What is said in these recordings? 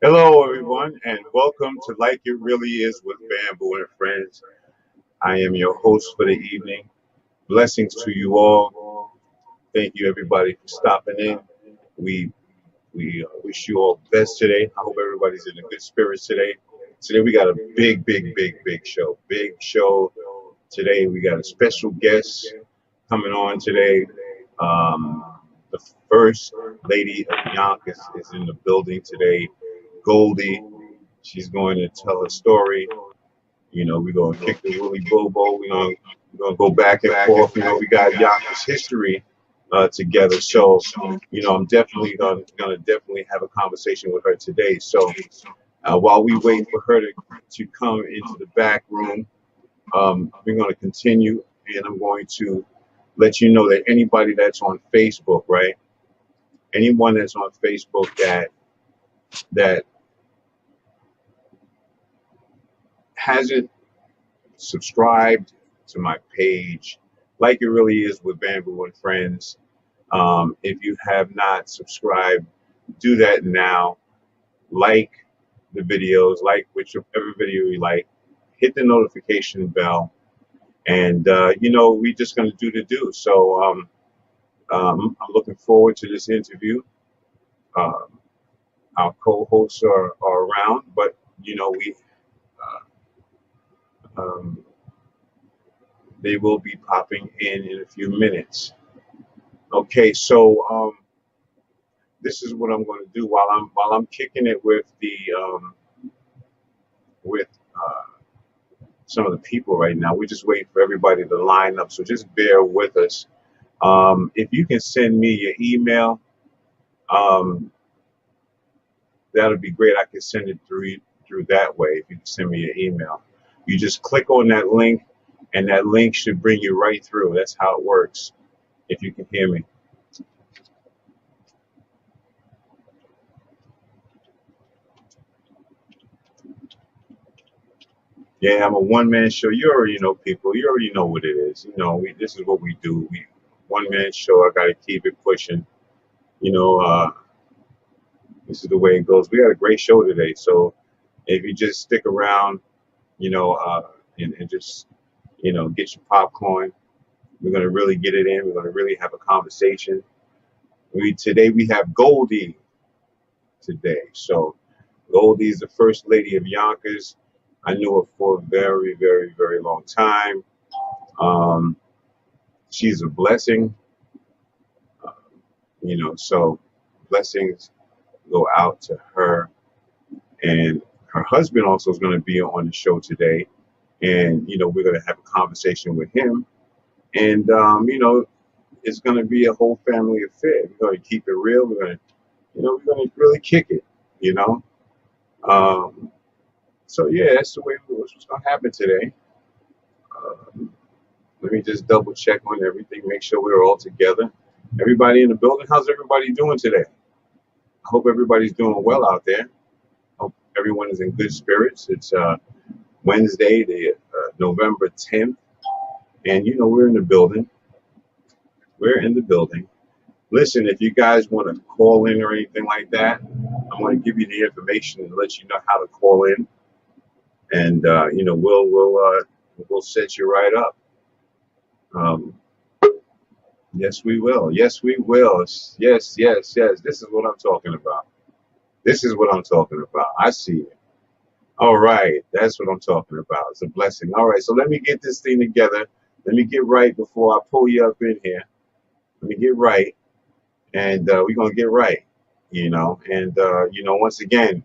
Hello, everyone, and welcome to Like It Really Is with Bamboo and Friends. I am your host for the evening. Blessings to you all. Thank you, everybody, for stopping in. We wish you all best today. I hope everybody's in a good spirits today. Today we got a big show. Big show today. We got a special guest coming on today. Um, the first lady of Yonkers is in the building today. Goldie. She's going to tell her story. We're gonna kick the Willy Bobo. We're gonna go back and forth. We got Yonkers history together. So, I'm definitely gonna definitely have a conversation with her today. So while we wait for her to come into the back room, we're gonna continue, and I'm going to let you know that anybody that's on Facebook, right? Anyone that's on Facebook that hasn't subscribed to my page, like it really is with Bamboo and Friends. If you have not subscribed, do that now. Like the videos, like whichever video you like. Hit the notification bell, and we're just gonna do the do. So I'm looking forward to this interview. Um, our co-hosts are around, but we um, they will be popping in a few minutes. Okay, so this is what I'm going to do while I'm kicking it with some of the people right now. We're just waiting for everybody to line up, so just bear with us. If you can send me your email, um, that'll be great. I can send it through that way. If you can send me your email, you just click on that link, and that link should bring you right through. That's how it works. If you can hear me. Yeah, I'm a one-man show. You already know, people. You already know what it is. This is what we do. We one-man show. I got to keep it pushing. You know, uh, this is the way it goes. We had a great show today. So if you just stick around, you know, uh, and just, get your popcorn, we're gonna really get it in. We're gonna really have a conversation. Today we have Goldie today. So Goldie is the first lady of Yonkers. I knew her for a very, very, very long time. Um, she's a blessing, uh, so blessings go out to her. And her husband also is going to be on the show today. And, we're going to have a conversation with him. And, it's going to be a whole family affair. We're going to keep it real. We're going to really kick it, you know. Um, so, yeah, that's the way what's going to happen today. Um, Let me just double check on everything, make sure we're all together. Everybody in the building, how's everybody doing today? I hope everybody's doing well out there. Hope everyone is in good spirits. It's Wednesday, the November 10th, and we're in the building. We're in the building. Listen, if you guys want to call in or anything like that, I'm going to give you the information and let you know how to call in, and we'll set you right up. Um, yes, we will. Yes, we will. Yes, yes, yes. This is what I'm talking about. This is what I'm talking about. I see it. All right, that's what I'm talking about. It's a blessing. All right, so let me get this thing together. Let me get right before I pull you up in here. Let me get right, and we're gonna get right, And once again,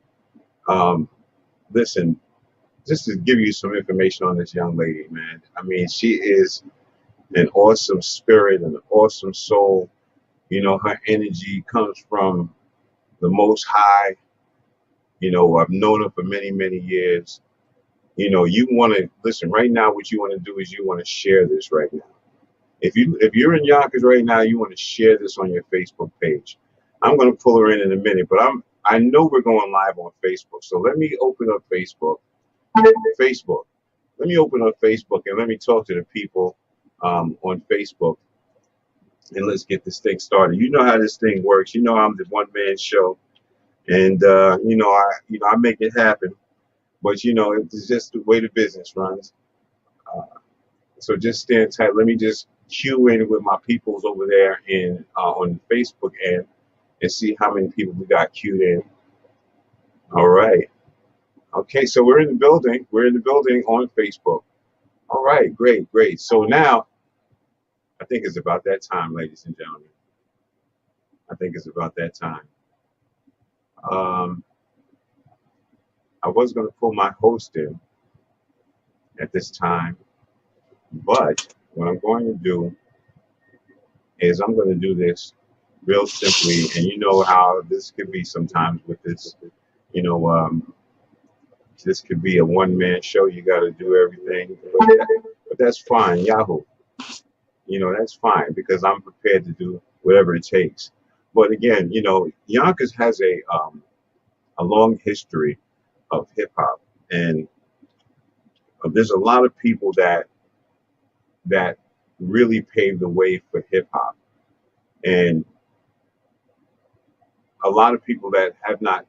um, listen, just to give you some information on this young lady, man. I mean, she is an awesome spirit and an awesome soul. Her energy comes from the Most High. I've known her for many, many years. You want to listen right now. What you want to do is you want to share this right now. If you're in Yonkers right now, you want to share this on your Facebook page. I'm going to pull her in a minute, but I know we're going live on Facebook. So let me open up Facebook. Facebook. Let me open up Facebook and let me talk to the people on Facebook, and let's get this thing started. You know how this thing works. I'm the one man show. And I make it happen. But it's just the way the business runs. So just stand tight. Let me just cue in with my peoples over there in on the Facebook end and see how many people we got queued in. All right. Okay, so we're in the building. We're in the building on Facebook. All right, great, great. So now I think it's about that time, ladies and gentlemen. I think it's about that time. I was going to pull my host in at this time, but what I'm going to do is I'm going to do this real simply, and you know how this could be sometimes with this, you know, this could be a one-man show. You got to do everything, but that's fine, Yahoo. That's fine because I'm prepared to do whatever it takes. But again, Yonkers has a long history of hip hop, and there's a lot of people that really paved the way for hip hop, and a lot of people that have not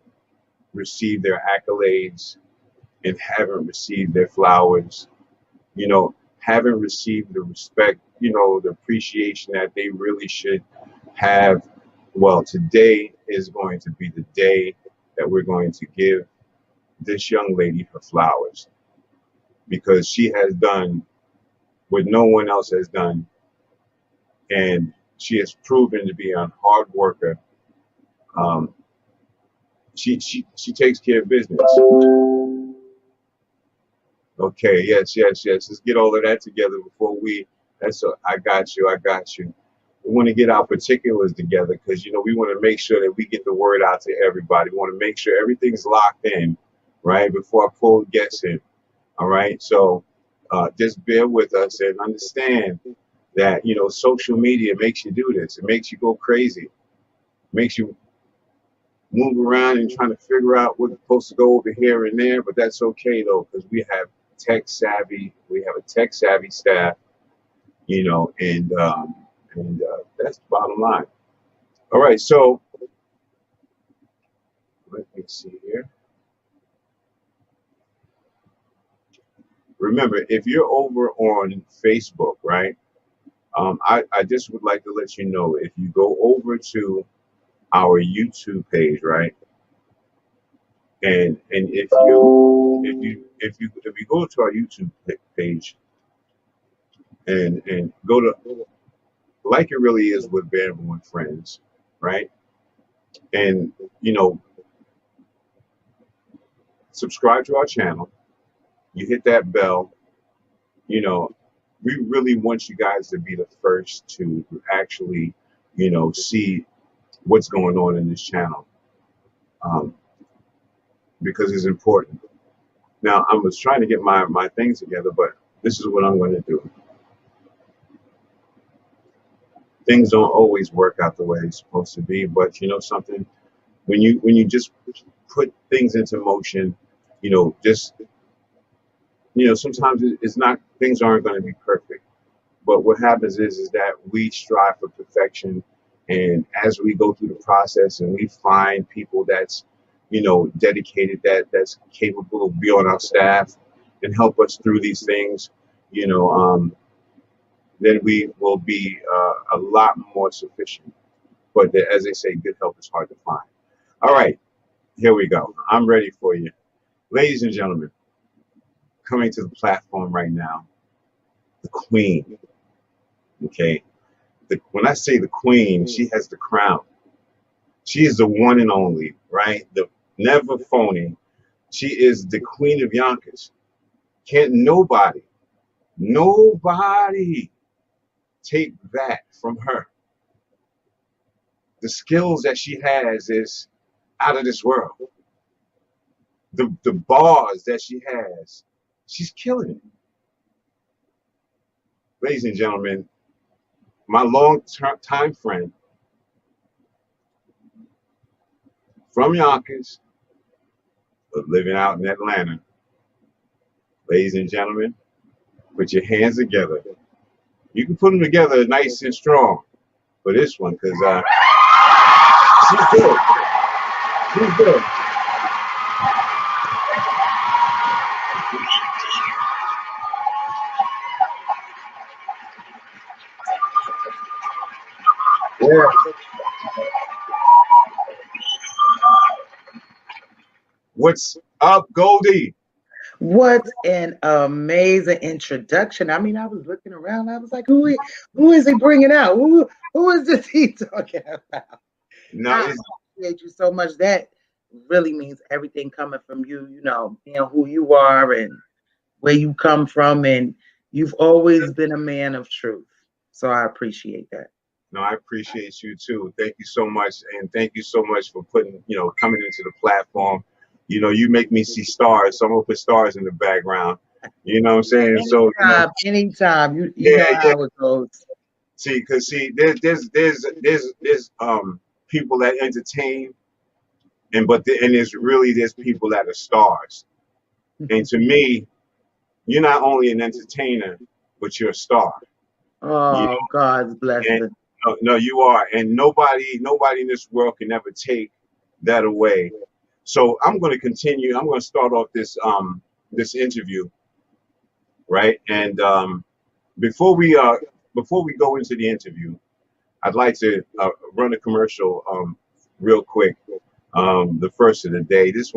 received their accolades and haven't received their flowers, haven't received the respect, the appreciation that they really should have. Well, today is going to be the day that we're going to give this young lady her flowers because she has done what no one else has done, and she has proven to be a hard worker. She takes care of business. Okay, yes. Let's get all of that together before we. I got you. We want to get our particulars together because we want to make sure that we get the word out to everybody. We want to make sure everything's locked in, right, before I pull guests in. All right, so just bear with us and understand that social media makes you do this. It makes you go crazy. It makes you move around and trying to figure out what's supposed to go over here and there, but that's okay though because we have a tech savvy staff, and that's the bottom line. All right, so let me see here. Remember, if you're over on Facebook, right? I just would like to let you know if you go over to our YouTube page, right? And if you go to our YouTube page and go to Like It Really Is with Bamboo and Friends, right? And subscribe to our channel. You hit that bell. We really want you guys to be the first to actually, see what's going on in this channel, because it's important. Now, I was trying to get my things together, but this is what I'm going to do. Things don't always work out the way it's supposed to be, but something, when you just put things into motion, sometimes it's not, things aren't going to be perfect. But what happens is that we strive for perfection, and as we go through the process and we find people that's dedicated, that's capable of being on our staff and help us through these things, then we will be a lot more sufficient. But as they say, good help is hard to find. All right, here we go. I'm ready for you. Ladies and gentlemen, coming to the platform right now, the queen. Okay, when I say the queen, she has the crown. She is the one and only, right? The never phony. She is the queen of Yonkers. Can't nobody take that from her. The skills that she has is out of this world. The bars that she has, she's killing it. Ladies and gentlemen, my long-time friend from Yonkers, but living out in Atlanta. Ladies and gentlemen, put your hands together. You can put them together nice and strong for this one, because she's good. Who's good? Yeah. What's up, Goldie? What an amazing introduction. I mean, I was looking around. I was like, who is he bringing out? Who is this he talking about? No, I it's appreciate you so much. That really means everything coming from you, being who you are and where you come from. And you've always been a man of truth. So I appreciate that. no. I appreciate you too. Thank you so much, and thank you so much for putting, coming into the platform. You make me see stars, so I'm gonna put stars in the background. You know what I'm saying? So, Anytime. You yeah, know yeah. how it goes. See, there's people that entertain, and there's people that are stars. And to me, you're not only an entertainer, but you're a star. You Oh, God's and blessing. no, you are, and nobody in this world can ever take that away. So I'm going to continue. I'm going to start off this interview, right? And before we go into the interview, I'd like to run a commercial real quick. The first of the day. This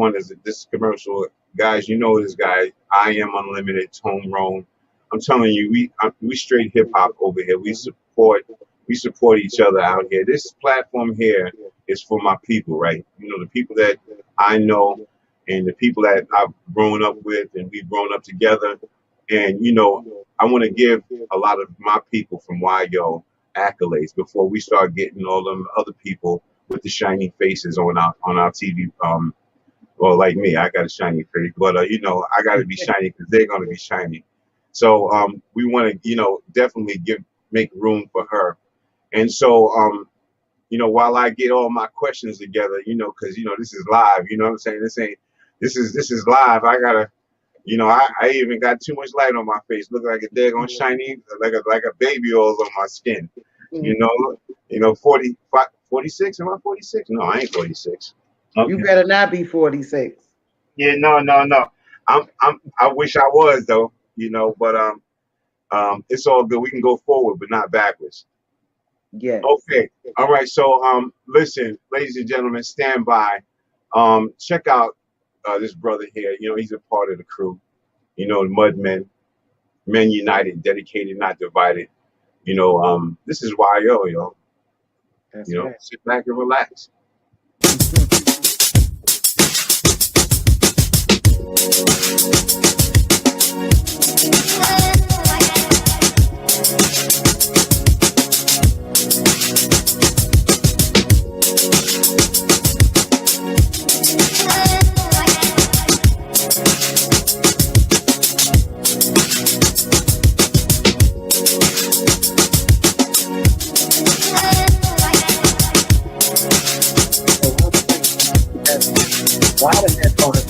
commercial, guys. You know this guy. I am unlimited Tone Rome. I'm telling you, we straight hip hop over here. We support each other out here. This platform here is for my people, right? The people that I know and the people that I've grown up with, and we've grown up together. And I want to give a lot of my people from YO accolades before we start getting all them other people with the shiny faces on our TV. Well, like me, I got a shiny face, but I got to be shiny because they're gonna be shiny. So we want to, definitely make room for her. And so while I get all my questions together, because this is live. You know what I'm saying? This is live. I gotta. I even got too much light on my face. Look like a daggone shiny, like a baby oil on my skin. You know, 46. Am I 46? No, I ain't 46. Okay. You better not be 46. Yeah, no, no, no. I wish I was though. But it's all good. We can go forward, but not backwards. Yes. Okay. All right. So listen, ladies and gentlemen, stand by. Check out this brother here. He's a part of the crew. The Mud Men United, dedicated, not divided. This is YO, yo. That's right. Sit back and relax. Why the headphones?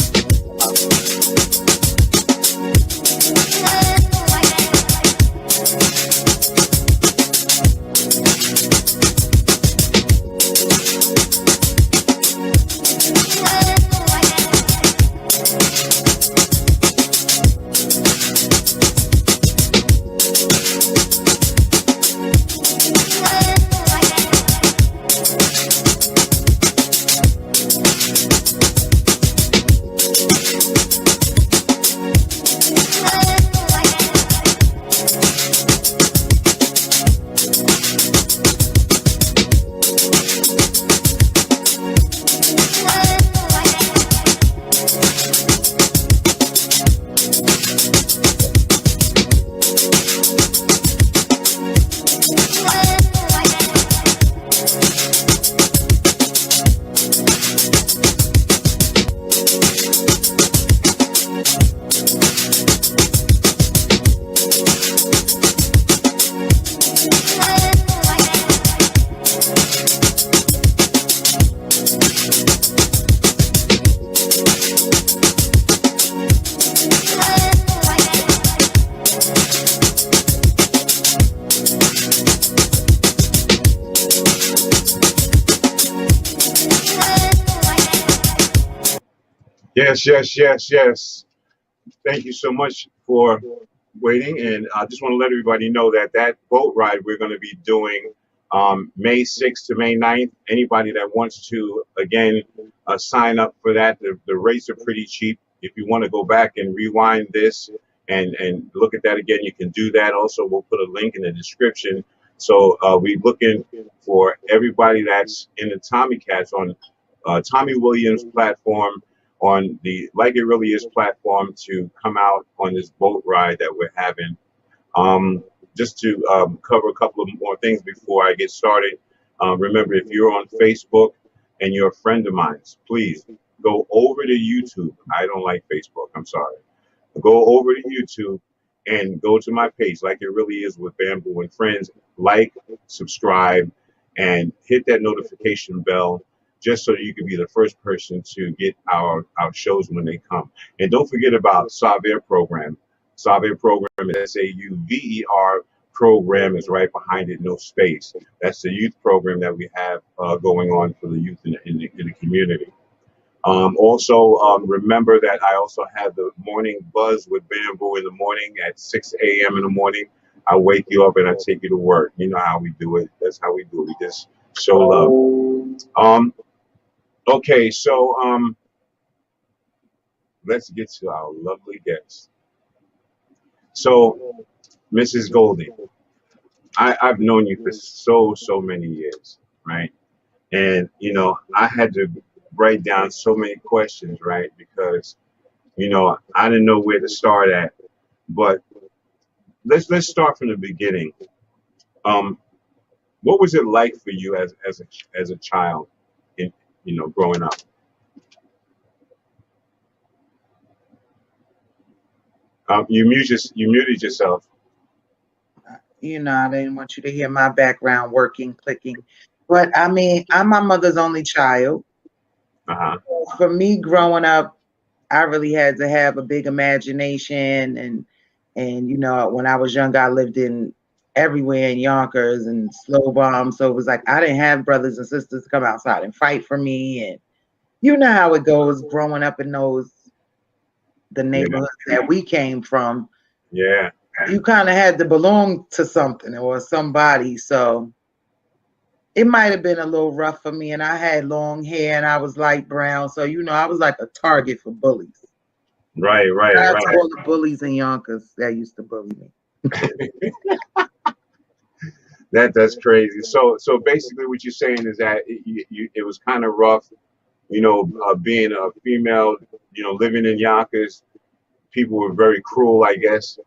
Yes. Thank you so much for waiting, and I just want to let everybody know that that boat ride we're going to be doing May 6th to May 9th. Anybody that wants to, again, sign up for that. The rates are pretty cheap. If you want to go back and rewind this and look at that again, you can do that. Also, we'll put a link in the description. So we're looking for everybody that's in the Tommy Cats on Tommy Williams platform, on the Like It Really Is platform, to come out on this boat ride that we're having. Just to cover a couple of more things before I get started. Remember, if you're on Facebook and you're a friend of mine, please go over to YouTube. I don't like Facebook, I'm sorry. Go over to YouTube and go to my page, Like It Really Is with Bamboo and Friends. Like, subscribe, and hit that notification bell, just so you can be the first person to get our shows when they come. And don't forget about Sauver program. Sauver program is SAUVER program, is right behind it, no space. That's the youth program that we have going on for the youth in the community. Also, remember that I also have the morning buzz with Bamboo in the morning at 6 a.m. in the morning. I wake you up and I take you to work. You know how we do it. That's how we do it. We just show love. Okay, so let's get to our lovely guest. So, Mrs. Goldi, I've known you for so many years, right? And you know, I had to write down so many questions, right? Because you know, I didn't know where to start at. But let's start from the beginning. What was it like for you as a child, in growing up? You muted yourself. You know, I didn't want you to hear my background working, clicking. But I mean, I'm my mother's only child. For me growing up, I really had to have a big imagination, and you know, when I was younger, I lived in everywhere in Yonkers and Slow Bomb. So it was like I didn't have brothers and sisters to come outside and fight for me. And you know how it goes growing up in the neighborhoods that we came from. Yeah. You kind of had to belong to something or somebody. So it might have been a little rough for me. And I had long hair and I was light brown. So, you know, I was like a target for bullies. Right. That's all the bullies in Yonkers that used to bully me. That's crazy. So basically what you're saying is that it was kind of rough, you know, being a female, you know, living in Yonkers. People were very cruel, I guess.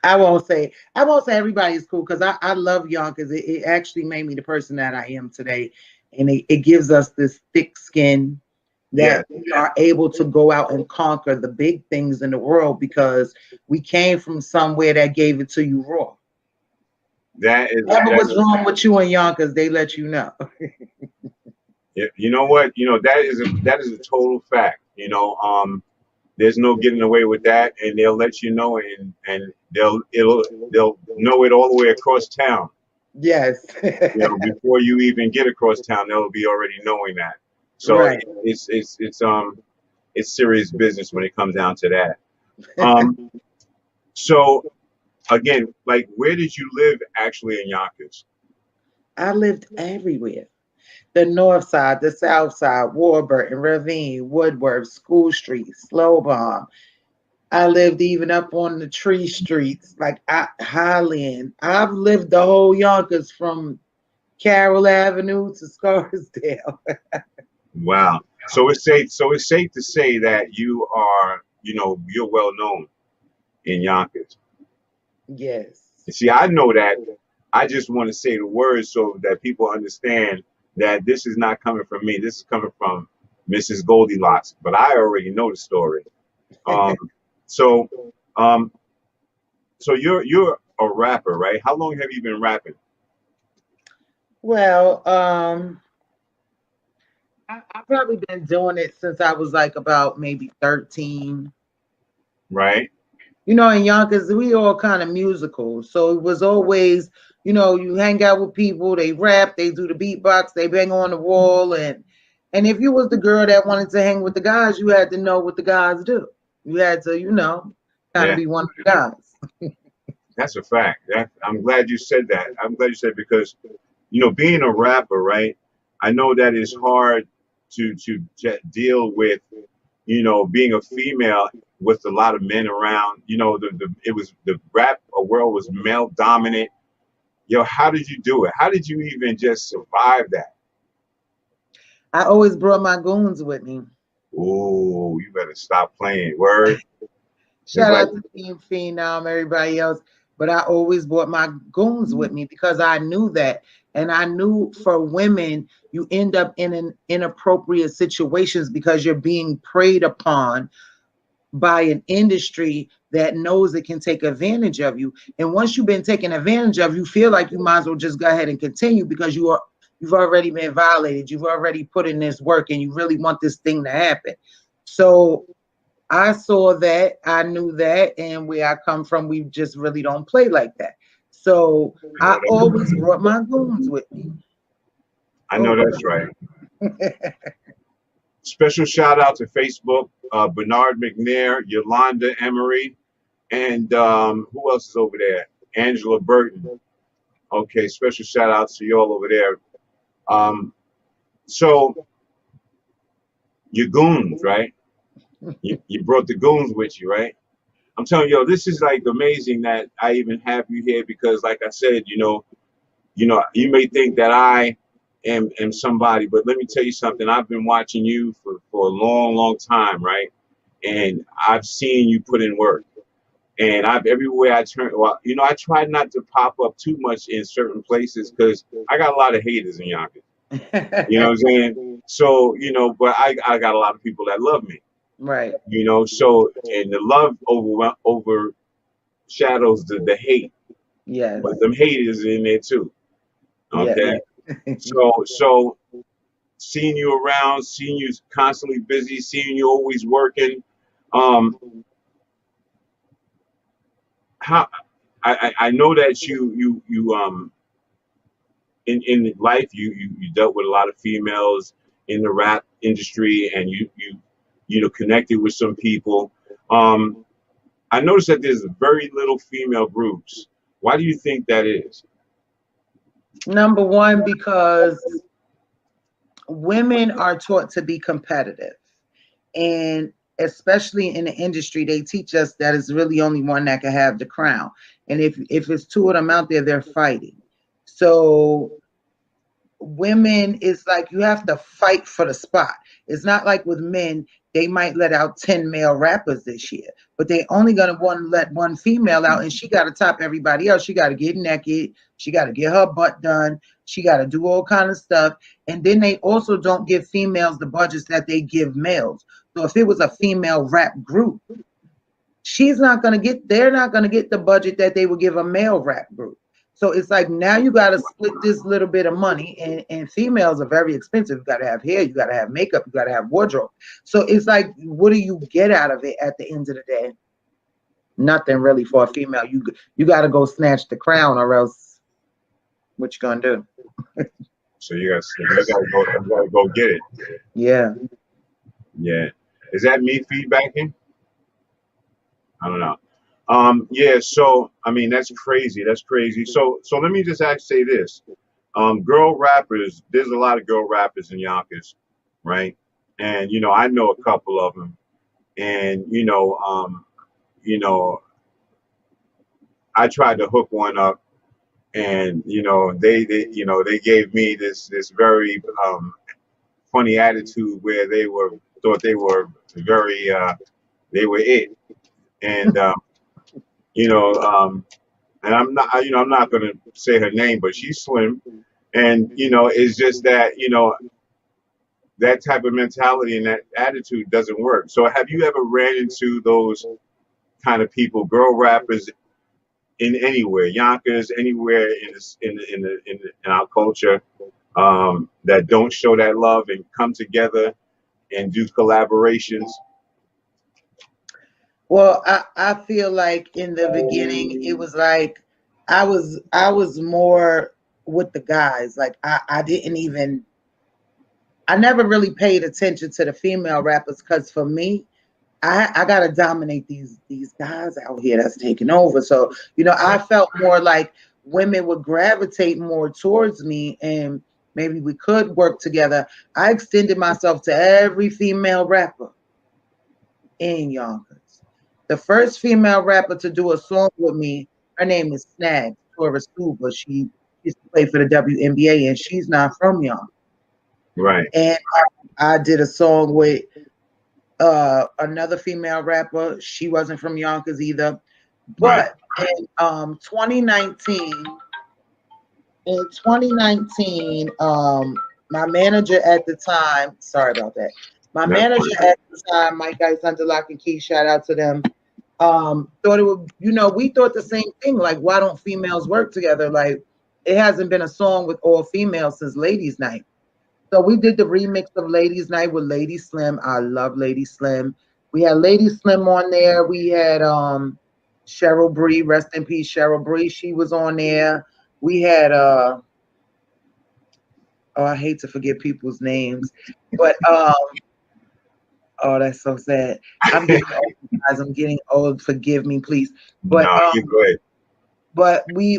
I won't say everybody's cool, because I love Yonkers. It actually made me the person that I am today. And it gives us this thick skin that we are able to go out and conquer the big things in the world, because we came from somewhere that gave it to you raw. Whatever was wrong with you in Yonkers, they let you know. You know what? You know, that is a total fact. You know, there's no getting away with that, and they'll let you know, and they'll know it all the way across town. Yes. You know, before you even get across town, they'll be already knowing that. So right. It's serious business when it comes down to that. So again, like, where did you live actually in Yonkers? I lived everywhere. The north side, the south side, Warburton, Ravine, Woodworth, School Street, Slow Bomb. I lived even up on the tree streets, like Highland. I've lived the whole Yonkers from Carroll Avenue to Scarsdale. Wow. So it's safe to say that you are, you know, you're well known in Yonkers. Yes. See, I know that. I just want to say the words so that people understand that this is not coming from me. This is coming from Mrs. Goldilocks. But I already know the story. So you're a rapper, right? How long have you been rapping? Well, I've probably been doing it since I was like about maybe 13. Right. You know, in Yonkers, we all kind of musical. So it was always, you know, you hang out with people, they rap, they do the beatbox, they bang on the wall, and And if you was the girl that wanted to hang with the guys, you had to know what the guys do. You had to, kind of Yeah, be one of the guys. that's a fact. I'm glad you said that. I'm glad you said, because being a rapper, right? I know that it's hard to deal with, being a female with a lot of men around. The rap world was male dominant. Yo, how did you do it? How did you even just survive that? I always brought my goons with me. Oh, you better stop playing. Word. It's Shout like, out to Team Phenom, everybody else. But I always brought my goons with me because I knew that. And I knew for women, you end up in an inappropriate situations because you're being preyed upon by an industry that knows it can take advantage of you. And once you've been taken advantage of, you feel like you might as well just go ahead and continue because you've already been violated. You've already put in this work and you really want this thing to happen. So I saw that, I knew that, and where I come from, we just really don't play like that. So I always brought my goons with me. I know that's right. Special shout out to Facebook, Bernard McNair, Yolanda Emery, and who else is over there? Angela Burton. Okay, special shout out to you all over there. So your goons, right? You brought the goons with you, right? I'm telling you, this is like amazing that I even have you here because, like I said, you may think that I am somebody, but let me tell you something. I've been watching you for a long, long time, right? And I've seen you put in work. And everywhere I turn, well, I try not to pop up too much in certain places because I got a lot of haters in Yonkers. You know what I'm saying? So, but I got a lot of people that love me. Right. So, and the love overshadows the hate. Yes. But them haters in there too. Okay. Yeah. So seeing you around, seeing you constantly busy, seeing you always working, um, how I know that you in life you dealt with a lot of females in the rap industry, and you connected with some people. I noticed that there's very little female groups. Why do you think that is? Number one, because women are taught to be competitive. And especially in the industry, they teach us that it's really only one that can have the crown. And if it's two of them out there, they're fighting. So women, it's like you have to fight for the spot. It's not like with men, they might let out 10 male rappers this year, but they only gonna want to let one female out, and she got to top everybody else. She got to get naked, she got to get her butt done, she got to do all kind of stuff. And then they also don't give females the budgets that they give males. So if it was a female rap group, they're not gonna get the budget that they would give a male rap group. So it's like now you got to split this little bit of money, and females are very expensive. You got to have hair, you got to have makeup, you got to have wardrobe. So it's like, what do you get out of it at the end of the day? Nothing really for a female. You got to go snatch the crown, or else what you gonna do? So you gotta go get it. Yeah. Yeah. Is that me feedbacking? I don't know. Yeah, so I mean that's crazy. That's crazy. So let me just say this. Girl rappers, there's a lot of girl rappers in Yonkers, right? And I know a couple of them. And you know, I tried to hook one up, and they gave me this very funny attitude where they thought they were very they were it. And you know, and I'm not going to say her name, but she's slim, and it's just that that type of mentality and that attitude doesn't work. So, have you ever ran into those kind of people, girl rappers, in anywhere, Yonkers, anywhere in our culture, that don't show that love and come together and do collaborations? Well, I feel like in the beginning it was like I was more with the guys. Like I didn't even I never really paid attention to the female rappers because for me, I gotta dominate these guys out here that's taking over. So, you know, I felt more like women would gravitate more towards me and maybe we could work together. I extended myself to every female rapper in Yonkers. The first female rapper to do a song with me, her name is Snag, Tora Stuba. She used to play for the WNBA and she's not from Yonkers. Right. And I did a song with another female rapper. She wasn't from Yonkers either. But in 2019, my manager at the time, sorry about that. My manager at the time, Mike Guys Under Lock and Key, shout out to them. Thought it would, you know, we thought the same thing. Like, why don't females work together? Like, it hasn't been a song with all females since Ladies Night. So we did the remix of Ladies Night with Lady Slim. I love Lady Slim. We had Lady Slim on there. We had Cheryl Bree, rest in peace, Cheryl Bree. She was on there. We had oh, I hate to forget people's names, but oh, that's so sad. I'm getting old, guys. I'm getting old. Forgive me, please. But no, you go ahead. But we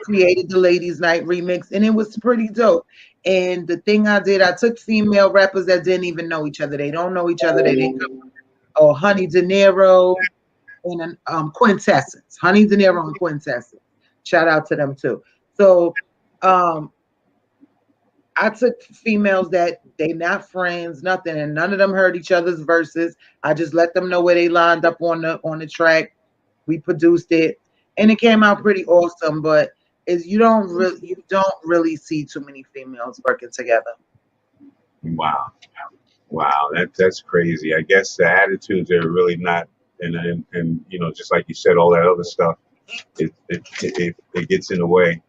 created the Ladies Night remix, and it was pretty dope. And the thing I did, I took female rappers that didn't even know each other. They don't know each other. They didn't come. Oh, Honey De Niro and Quintessence. Honey De Niro and Quintessence. Shout out to them too. So I took females that they not friends, nothing, and none of them heard each other's verses. I just let them know where they lined up on the track. We produced it. And it came out pretty awesome, but you don't really see too many females working together. Wow, that's crazy. I guess the attitudes are really not, and you know, just like you said, all that other stuff, it gets in the way.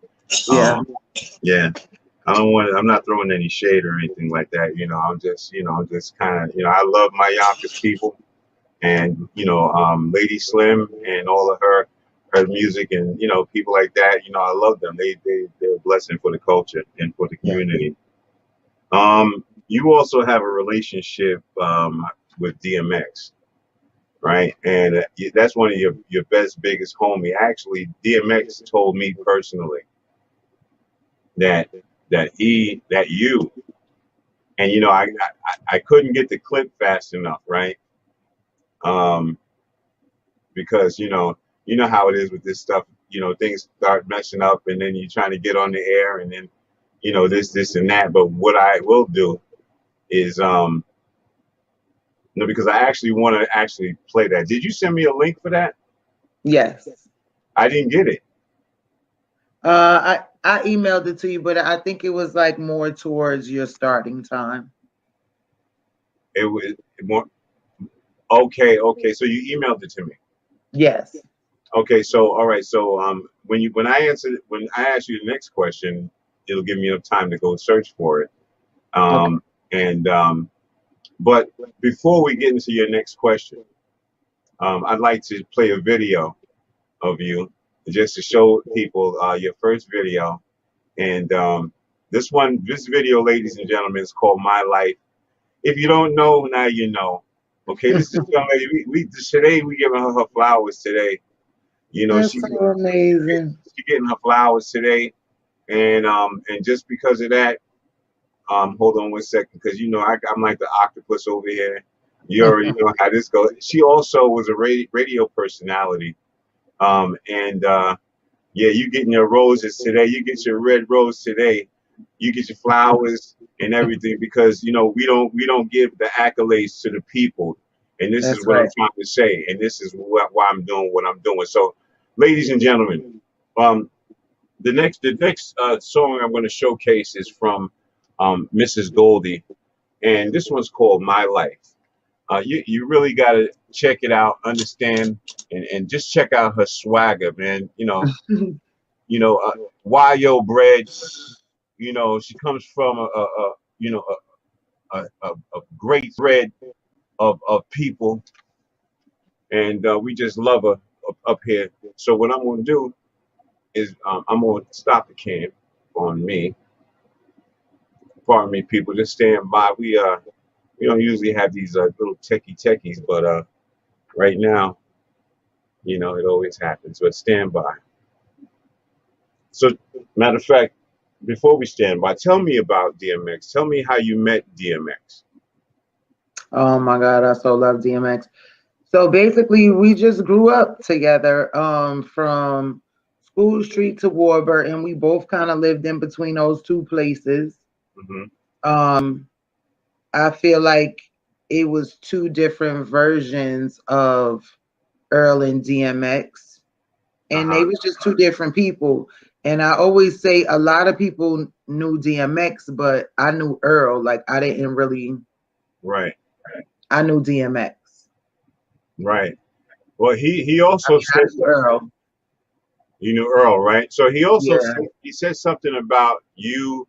Yeah, yeah. I'm not throwing any shade or anything like that. You know, I'm just kind of, you know, I love my Yonkers people, and you know, Lady Slim and all of her music, and you know, people like that. You know, I love them. They're a blessing for the culture and for the community. You also have a relationship with DMX, right? And that's one of your biggest homie. Actually, DMX told me personally that you, and you know, I couldn't get the clip fast enough, right? Because you know how it is with this stuff. You know, things start messing up, and then you're trying to get on the air, and then you know this and that. But what I will do is no, because I actually want to actually play that. Did you send me a link for that? Yes. I didn't get it. I emailed it to you, but I think it was like more towards your starting time. It was more okay. So you emailed it to me. Yes. Okay. So all right. So when I ask you the next question, it'll give me enough time to go search for it. Okay. And but before we get into your next question, I'd like to play a video of you just to show people your first video. And this video, ladies and gentlemen, is called My Life. If you don't know, now you know. Okay, this is young lady. We today we giving her flowers today. You know, That's so amazing. She's getting her flowers today, and just because of that, hold on 1 second, because you know I'm like the octopus over here. You already know how this goes. She also was a radio personality, and yeah, you getting your roses today. You get your red rose today. You get your flowers and everything, because you know we don't give the accolades to the people, and this is what I'm trying to say, and this is why I'm doing what I'm doing. So, ladies and gentlemen, the next song I'm going to showcase is from Mrs. Goldi, and this one's called My Life. You really got to check it out, understand, and just check out her swagger, man. You know, Wayo bread. You know, she comes from a great thread of people, and we just love her up here. So what I'm going to do is I'm going to stop the cam on me. pardon me, people, just stand by. We don't usually have these little techies, but right now, you know, it always happens. But stand by. So, matter of fact, before we stand by, tell me about DMX. Tell me how you met DMX. Oh my God, I so love DMX. So basically, we just grew up together from School Street to Warburg, and we both kind of lived in between those two places. Mm-hmm. Um, I feel like it was two different versions of Earl and DMX, and they was just two different people. And I always say a lot of people knew DMX, but I knew Earl. Like I didn't really. Right. I knew DMX. Right. Well, he also I said knew Earl. you knew Earl, right? So he also Yeah. said something about you,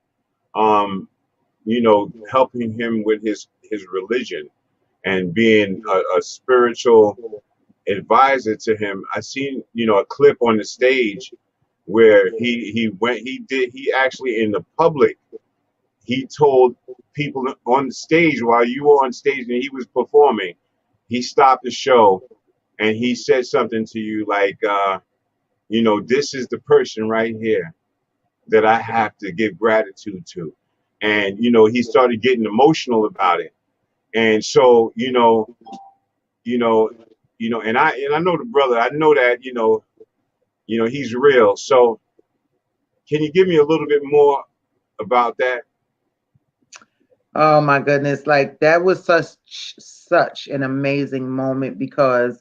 um, you know, helping him with his religion and being a spiritual advisor to him. I seen, you know, a clip on the stage where he actually in the public, he told people on the stage while you were on stage and he was performing, he stopped the show and he said something to you like, you know, this is the person right here that I have to give gratitude to. And, you know, he started getting emotional about it. And so, you know, and I know the brother, I know that, he's real. So can you give me a little bit more about that? Oh my goodness. Like that was such an amazing moment because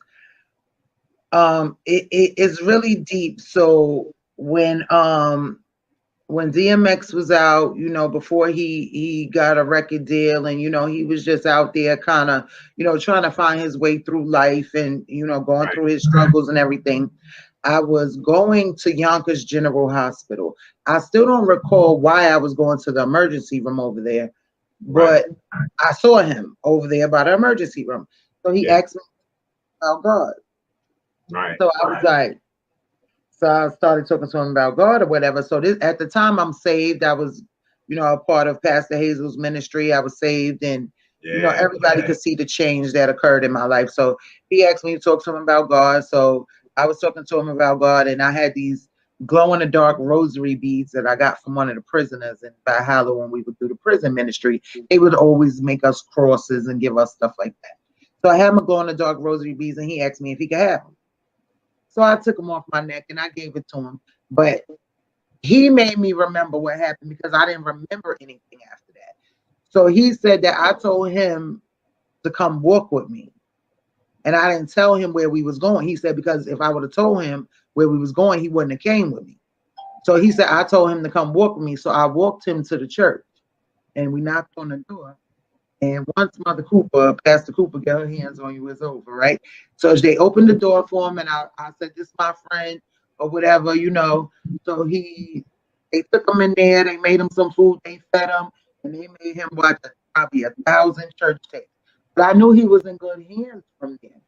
it is really deep. So when DMX was out, you know, before he got a record deal and, you know, he was just out there kind of, you know, trying to find his way through life and, you know, going through his struggles and everything. I was going to Yonkers General Hospital. I still don't recall why I was going to the emergency room over there, but I saw him over there by the emergency room. So he asked me about God. Right. So I was like, so I started talking to him about God or whatever. So this at the time I'm saved. I was, you know, a part of Pastor Hazel's ministry. I was saved, and you know, everybody could see the change that occurred in my life. So he asked me to talk to him about God. So I was talking to him about God, and I had these glow in the dark rosary beads that I got from one of the prisoners. And by Halloween, when we would do the prison ministry, they would always make us crosses and give us stuff like that. So I had my glow in the dark rosary beads, and he asked me if he could have them. So I took them off my neck and I gave it to him. But he made me remember what happened because I didn't remember anything after that. So he said that I told him to come walk with me. And I didn't tell him where we was going. He said, because if I would have told him where we was going, he wouldn't have came with me. So he said, I told him to come walk with me. So I walked him to the church and we knocked on the door. And once Mother Cooper, Pastor Cooper, get her hands on you, it's over, right? So they opened the door for him, and I said, "This is my friend," or whatever, you know. So they took him in there, they made him some food, they fed him, and they made him watch probably 1,000 church tapes. But I knew he was in good hands from there.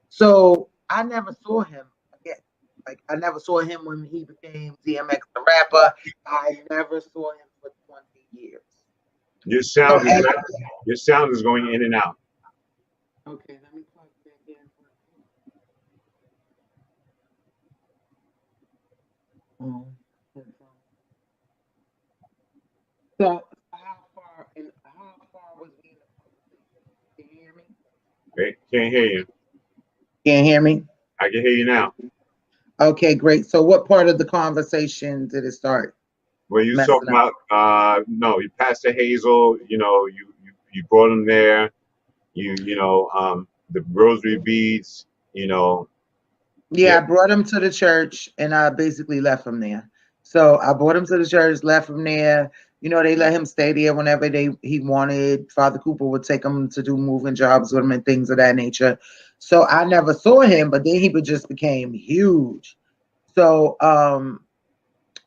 So I never saw him again. Like I never saw him when he became DMX the rapper. I never saw him for 20 years. Your sound is going in and out. Okay, let me plug back in. So how far was we in the conversation? Can you hear me? Okay, can't hear you. Can't hear me? I can hear you now. Okay, great. So what part of the conversation did it start? Well, you talking about no, you Pastor Hazel, you know, you brought him there, the rosary beads, you know. Yeah, I brought him to the church and I basically left him there. So I brought him to the church, left him there. You know, they let him stay there whenever he wanted. Father Cooper would take him to do moving jobs with him and things of that nature. So I never saw him, but then he just became huge. So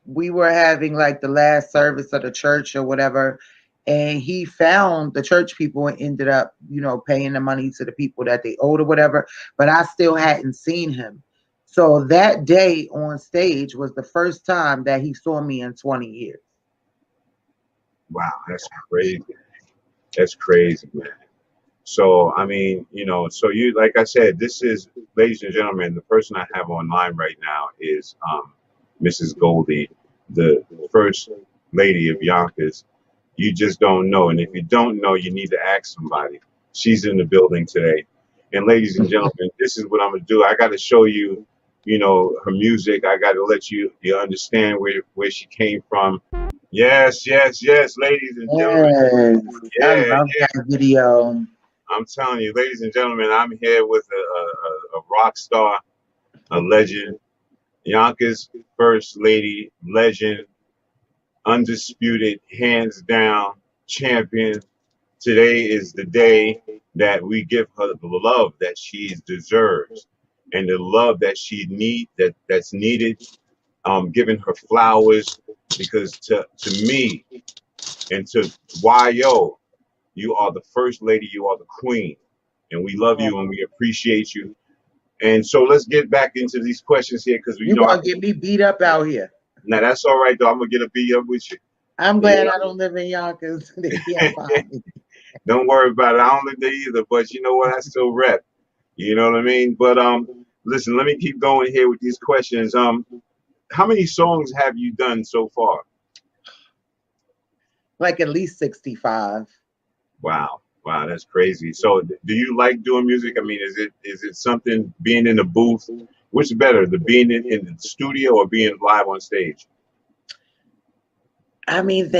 we were having like the last service of the church or whatever, and he found the church people and ended up, you know, paying the money to the people that they owed or whatever. But I still hadn't seen him. So that day on stage was the first time that he saw me in 20 years. Wow, that's crazy. That's crazy, man. So, I mean, so you, like I said, this is, ladies and gentlemen, the person I have online right now is Mrs. Goldie, the first lady of Yonkers. You just don't know. And if you don't know, you need to ask somebody. She's in the building today. And ladies and gentlemen, this is what I'm going to do. I got to show you, her music. I got to let you understand where she came from. Yes, yes, yes, ladies and gentlemen. Yes, I Yeah, love that video. I'm telling you, ladies and gentlemen, I'm here with a rock star, a legend, Yonkers first lady, legend, undisputed, hands down champion. Today is the day that we give her the love that she deserves and the love that that's needed. Giving her flowers because to me and to YO, you are the first lady, you are the queen, and we love you and we appreciate you. And so let's get back into these questions here because You gonna get me beat up out here. now that's all right though. I'm gonna get a beat up with you. I'm glad I don't live in Yonkers. They can't find me. Don't worry about it. I don't live there either, but you know what? I still rep. You know what I mean? But listen, let me keep going here with these questions. How many songs have you done so far? Like at least 65. Wow. Wow, that's crazy. So do you like doing music? I mean, is it something being in the booth? Which is better, the being in the studio or being live on stage? I mean,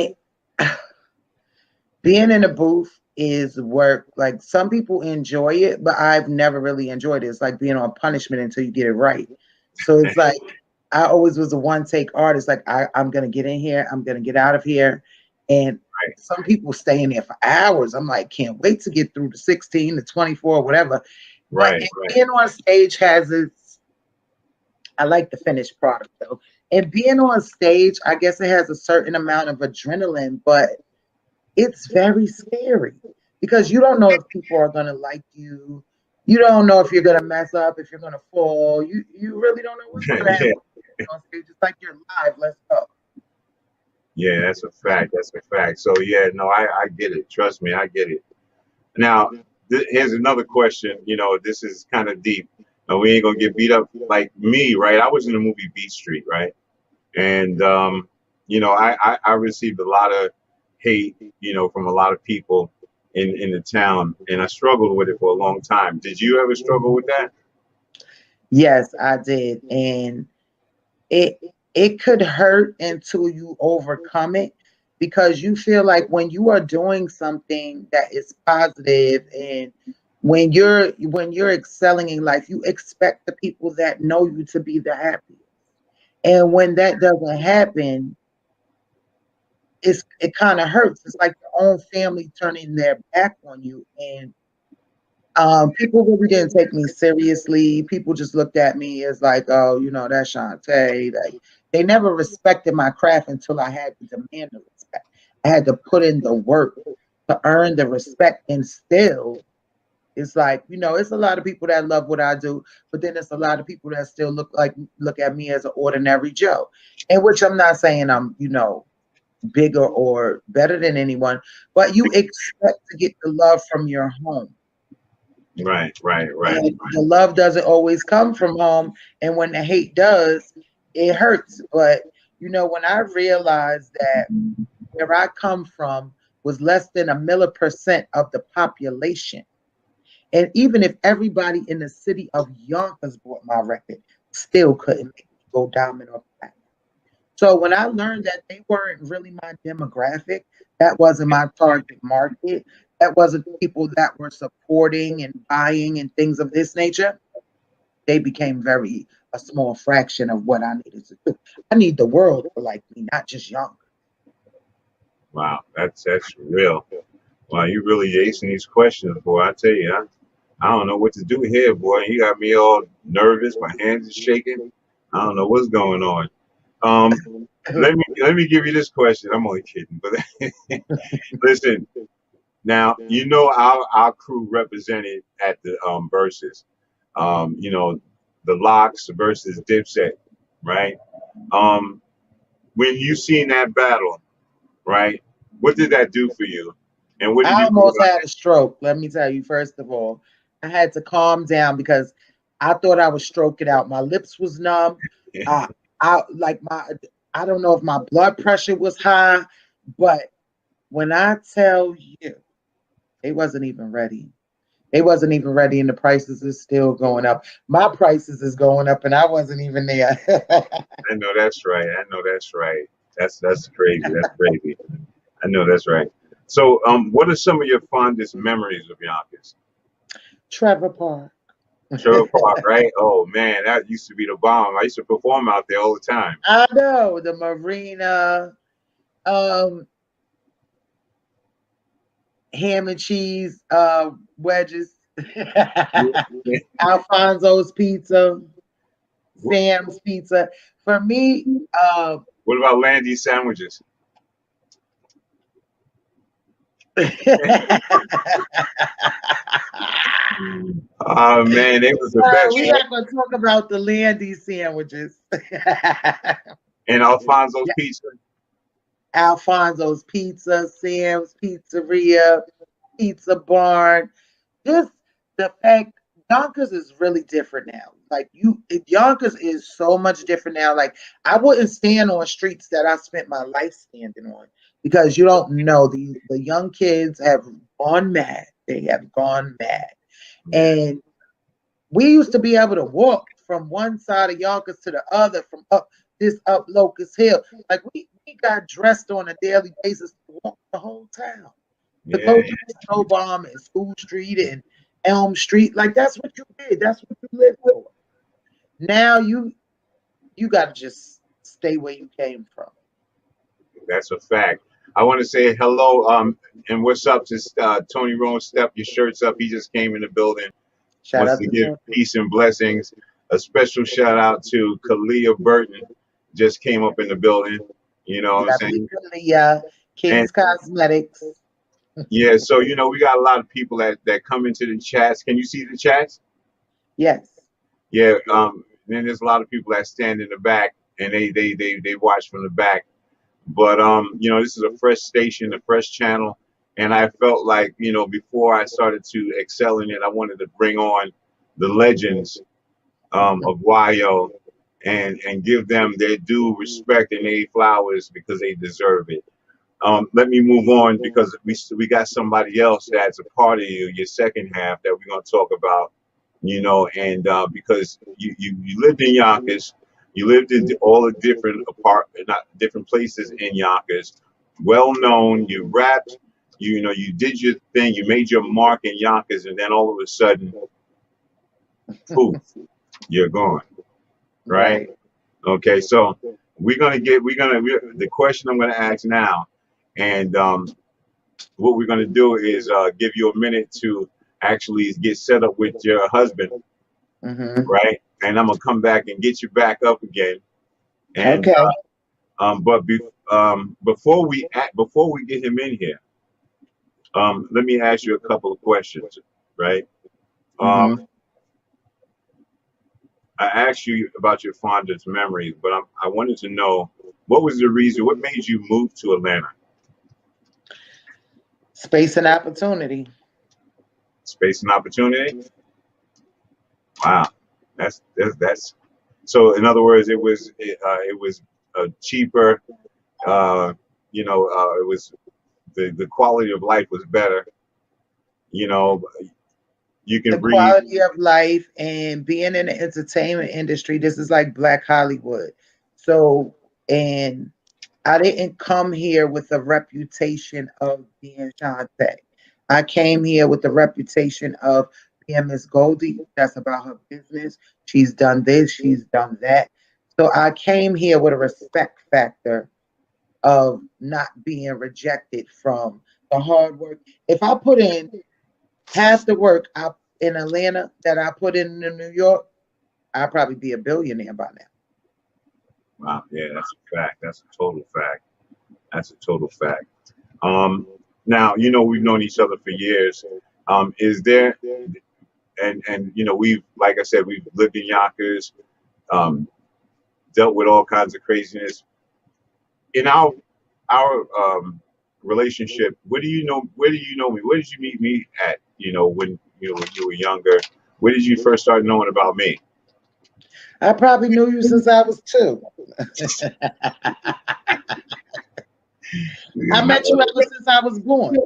being in a booth is work. Like some people enjoy it, but I've never really enjoyed it. It's like being on punishment until you get it right. So it's like I always was a one take artist. Like I'm gonna get in here, I'm gonna get out of here. And Right, some people stay in there for hours. I'm like, can't wait to get through the 16, the 24, whatever. But right, right. being on stage has its, I like the finished product though. And being on stage, I guess it has a certain amount of adrenaline, but it's very scary because you don't know if people are gonna like you. You don't know if you're gonna mess up, if you're gonna fall. You really don't know what's gonna Yeah, happen on stage. It's like you're live. Let's go. yeah, that's a fact. That's a fact. So yeah, no, I get it. Trust me, I get it. Now, here's another question. This is kind of deep. We ain't gonna get beat up like me, right? I was in the movie Beat Street, right? And I received a lot of hate, from a lot of people in the town, and I struggled with it for a long time. Did you ever struggle with that? Yes, I did, and it it could hurt until you overcome it because you feel like when you are doing something that is positive and when you're excelling in life, you expect the people that know you to be the happiest. And when that doesn't happen, it kind of hurts. It's like your own family turning their back on you. And people really didn't take me seriously. People just looked at me as like, oh, that's Shantae. Like they never respected my craft until I had to demand the respect. I had to put in the work to earn the respect. And still, it's like, it's a lot of people that love what I do, but then it's a lot of people that still look at me as an ordinary Joe. And which I'm not saying I'm, bigger or better than anyone, but you expect to get the love from your home. Right, right, right. And the love doesn't always come from home. And when the hate does, it hurts. But when I realized that where I come from was less than 1% of the population. And even if everybody in the city of Yonkers bought my record, still couldn't make me go diamond or platinum. So when I learned that they weren't really my demographic, that wasn't my target market, that wasn't people that were supporting and buying and things of this nature, they became very a small fraction of what I needed to do. I need the world to like me, not just Yonkers. Wow, that's real. Wow, you really acing these questions, boy. I tell you, I don't know what to do here, boy. You got me all nervous. My hands are shaking. I don't know what's going on. Um, let me give you this question. I'm only kidding, but listen. Now our crew represented at the verses. The Locks versus Dipset, right? Um, when you seen that battle, right? What did that do for you? And what did I you do almost about had a stroke. Let me tell you, first of all, I had to calm down because I thought I was stroking out. My lips was numb. it? I, I like my, I don't know if my blood pressure was high, but when I tell you, they wasn't even ready. They wasn't even ready, and the prices is still going up. My prices is going up, and I wasn't even there. I know that's right. I know that's right. That's crazy. That's crazy. I know that's right. So, what are some of your fondest memories of Yonkers? Trevor Park. Sherwood Park, right? Oh man, that used to be the bomb. I used to perform out there all the time. I know the marina, um, ham and cheese wedges, Yeah. Alfonso's Pizza, Sam's Pizza. For me, What about Landy's sandwiches? Oh man, they was the best, we right? not gonna talk about the Landy sandwiches. And Alfonso's Yeah, Pizza. Alfonso's Pizza, Sam's Pizzeria, Pizza Barn. Just the fact Yonkers is really different now. Like Yonkers is so much different now. Like I wouldn't stand on streets that I spent my life standing on because you don't know the young kids have gone mad. They have gone mad, Yeah, and we used to be able to walk from one side of Yonkers to the other from up Locust Hill. Like we got dressed on a daily basis to walk the whole town, to yeah, go through Snowbomb and School Street and Elm Street. Like that's what you did. That's what you lived for. Now you got to just stay where you came from. that's a fact. I want to say hello, and what's up to Tony Rome. Step your shirts up. He just came in the building. Shout Wants out to to give Tony. peace and blessings. A special shout out to Kalia Burton. Just came up in the building. You know what I'm Lovely saying? Kalia, And King's Cosmetics. yeah, so we got a lot of people that come into the chats. Can you see the chats? Yes. Yeah. Then there's a lot of people that stand in the back and they watch from the back. But this is a fresh station, a fresh channel, and I felt like before I started to excel in it, I wanted to bring on the legends of YO and give them their due respect and their flowers because they deserve it. Let me move on because we got somebody else that's a part of you, your second half that we're gonna talk about. And because you lived in Yonkers, you lived in all the different not different places in Yonkers, well known. You rapped, you did your thing, you made your mark in Yonkers, and then all of a sudden, poof, you're gone, right? Right. Okay, so the question I'm gonna ask now, and what we're gonna do is give you a minute to actually get set up with your husband, Mm-hmm. right? And I'm gonna come back and get you back up again. And Okay. before we get him in here, let me ask you a couple of questions, right? Um, Mm-hmm. I asked you about your fondest memories, but I wanted to know what was the reason, what made you move to Atlanta? Space and opportunity. Space and opportunity. Wow, that's so. In other words, it was cheaper. It was the quality of life was better. You know, you can The breathe. quality of life and being in the entertainment industry, this is like Black Hollywood. So, and I didn't come here with a reputation of being Shantae. I came here with the reputation of being Miss Goldie. That's about her business. She's done this, she's done that. So I came here with a respect factor of not being rejected from the hard work. If I put in half the work in Atlanta that I put in New York, I'd probably be a billionaire by now. Wow, yeah, that's a fact. That's a total fact. That's a total fact. Um, Now we've known each other for years. Is there and we've like I said we've lived in Yonkers, um, dealt with all kinds of craziness in our relationship, where do you know me? Where did you meet me at? When you were younger. Where did you first start knowing about me? I probably knew you since I was 2. I met you ever since I was born.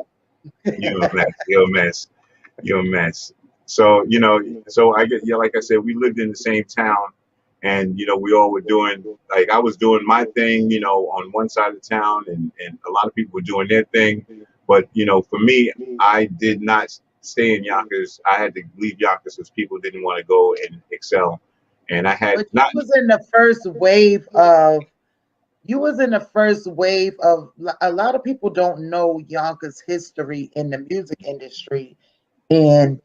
You're a mess. You're a mess. You're a mess. So so I get, like I said, we lived in the same town, and we all were doing, like, I was doing my thing, on one side of town, and a lot of people were doing their thing. But for me, I did not stay in Yonkers. I had to leave Yonkers because people didn't want to go and excel, and I had But not. you was in the first wave of. You was in the first wave of. A lot of people don't know Yonkers' history in the music industry, and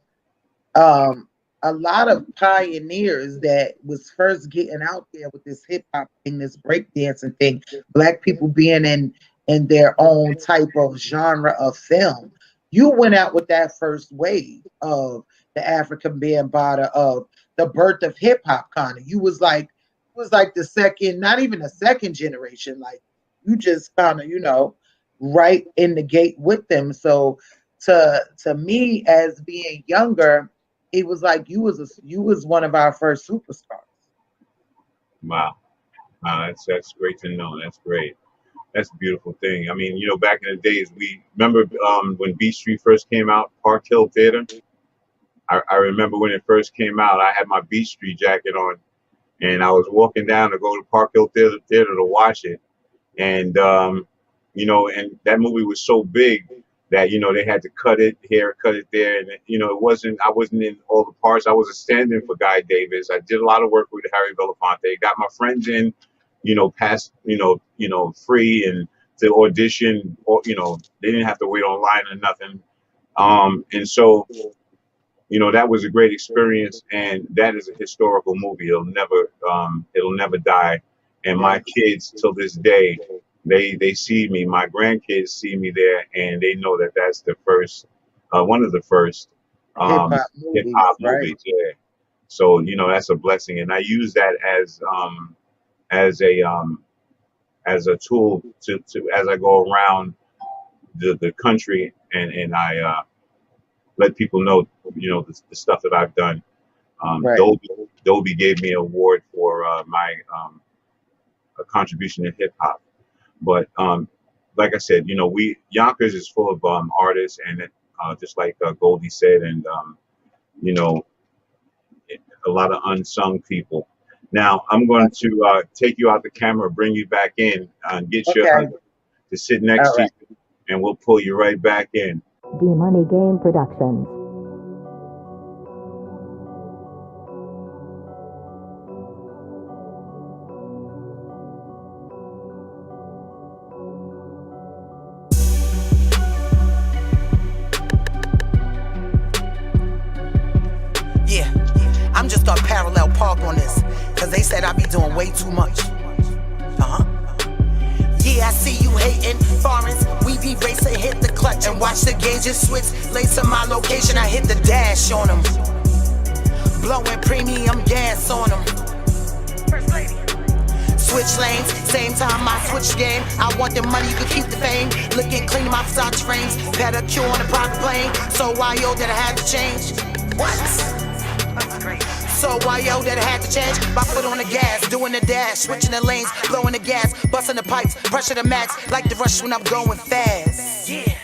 a lot of pioneers that was first getting out there with this hip hop thing, this breakdancing thing, Black people being in their own type of genre of film. You went out with that first wave of the African Bambaataa, of the birth of hip hop. Kind of, you was like the second, not even a second generation. Like, you just kind of, right in the gate with them. So to me, as being younger, it was like you was one of our first superstars. Wow, that's great to know. That's great. That's a beautiful thing. I mean, back in the days, we remember when Beat Street first came out, Park Hill Theater. I remember when it first came out. I had my Beat Street jacket on, and I was walking down to go to Park Hill Theater to watch it, and and that movie was so big that they had to cut it here, cut it there, and I wasn't in all the parts. I was a stand-in for Guy Davis. I did a lot of work with Harry Belafonte. Got my friends in, past free and to audition, or they didn't have to wait online or nothing. And so that was a great experience, and that is a historical movie. It'll never die. And my kids till this day, they see me, my grandkids see me there, and they know that that's the first, one of the first hip hop movies. Right? Yeah. So that's a blessing, and I use that as a tool to as I go around the country, and I let people know the stuff that I've done. Right. Dolby gave me an award for my a contribution to hip hop. But like I said, Yonkers is full of artists, and just like Goldie said, and a lot of unsung people. Now I'm going to take you out the camera, bring you back in, and get your husband to sit next to you, and we'll pull you right back in. The Money Game Productions. I'm just gonna parallel park on this, cause they said I be doing way too much. Yeah, I see you hating, foreigns. We be racing, hit the clutch and watch the gauges switch. Lace on my location, I hit the dash on them. Blowing premium gas on them. First lady. Switch lanes, same time I switch game. I want the money, you can keep the fame. Looking clean, my Versace frames. Pedicure on a private plane. So why yo that I had to change? What? So why yo that I had to change? My foot on the gas, doing the dash, switching the lanes, blowing the gas, busting the pipes, pressure the max, like the rush when I'm going fast. Yeah,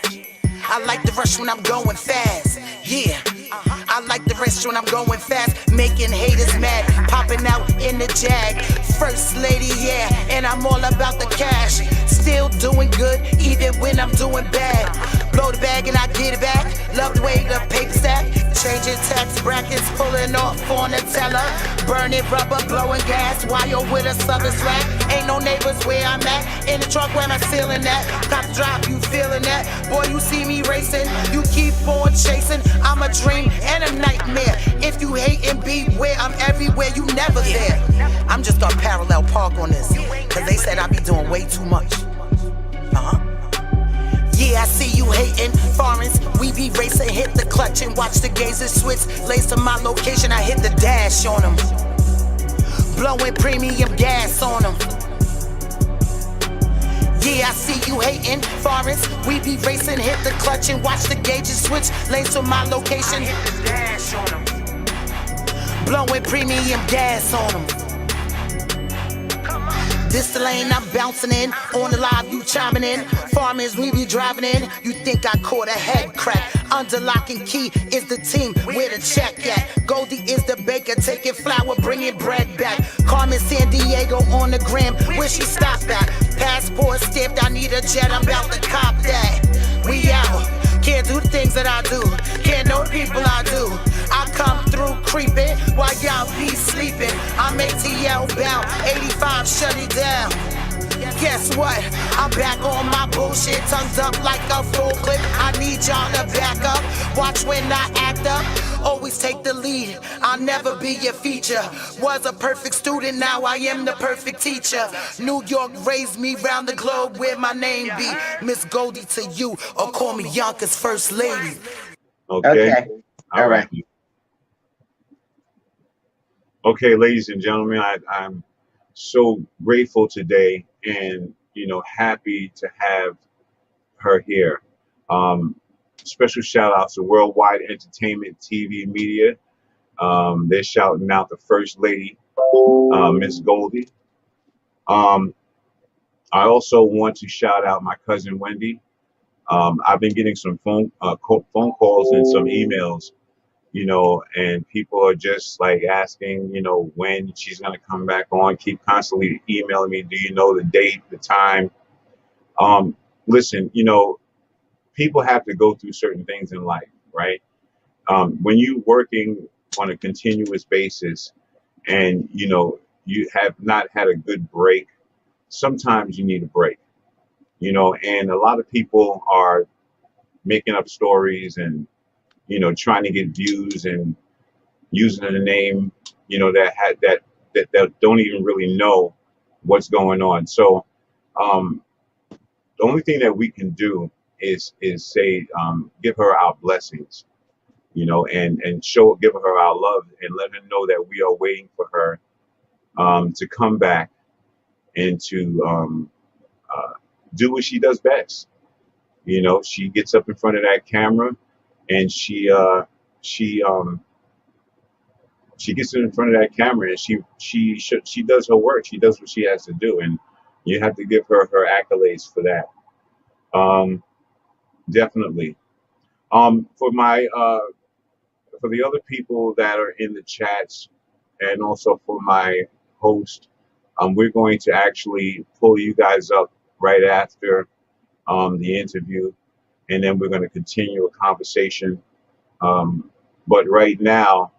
I like the rush when I'm going fast. Yeah, I like the rush when I'm going fast, making haters mad, popping out in the Jag. First lady, yeah, and I'm all about the cash. Still doing good, even when I'm doing bad. Blow the bag and I get it back. Love the way the paper stack. Changing tax brackets, pulling off on the teller. Burning rubber, blowing gas while you're with a southern swag. Ain't no neighbors where I'm at. In the truck where I'm feeling that. Got the drop, you feeling that. Boy, you see me racing. You keep on chasing. I'm a dream and a nightmare. If you hate and beware, I'm everywhere, you never there. I'm just gonna parallel park on this, cause they said I be doing way too much. Yeah, I see you hating, foreigns. We be racing, hit the clutch and watch the gazers switch. Lace on my location, I hit the dash on them. Blowing premium gas on them. Yeah, I see you hating, foreigns. We be racing, hit the clutch and watch the gauges switch lanes to my location. Hit the dash on them, blowing premium gas on them. This the lane I'm bouncing in, on the live you chiming in. Farmers we be driving in, you think I caught a head crack. Under lock and key is the team, where the check at. Goldie is the baker, taking flour, bringing bread back. Carmen San Diego on the gram, where she stop at. Passport stamped, I need a jet, I'm about to cop that. We out, can't do the things that I do, can't know the people I do. I come through creeping while y'all be sleeping. I'm ATL bound, 85 shut it down. Guess what? I'm back on my bullshit, tongued up like a full clip. I need y'all to back up, watch when I act up. Always take the lead, I'll never be your feature. Was a perfect student, now I am the perfect teacher. New York raised me round the globe where my name be. Miss Goldie to you, or call me Yonkers First Lady. Okay. All right. Okay, ladies and gentlemen, I'm so grateful today and, happy to have her here. Special shout out to Worldwide Entertainment TV Media. They're shouting out the First Lady, Miss Goldie. I also want to shout out my cousin Wendy. I've been getting some phone calls and some emails, and people are just like asking, when she's going to come back on, keep constantly emailing me. Do you know the date, the time? Listen, people have to go through certain things in life, right? When you're working on a continuous basis and, you have not had a good break, sometimes you need a break, and a lot of people are making up stories and, trying to get views and using the name, that don't even really know what's going on. So the only thing that we can do is say, give her our blessings, and give her our love and let her know that we are waiting for her to come back and to do what she does best. She gets up in front of that camera and she gets in front of that camera and she does her work. She does what she has to do, and you have to give her her accolades for that. Definitely. For the other people that are in the chats, and also for my host, we're going to actually pull you guys up right after the interview, and then we're going to continue a conversation. But right now,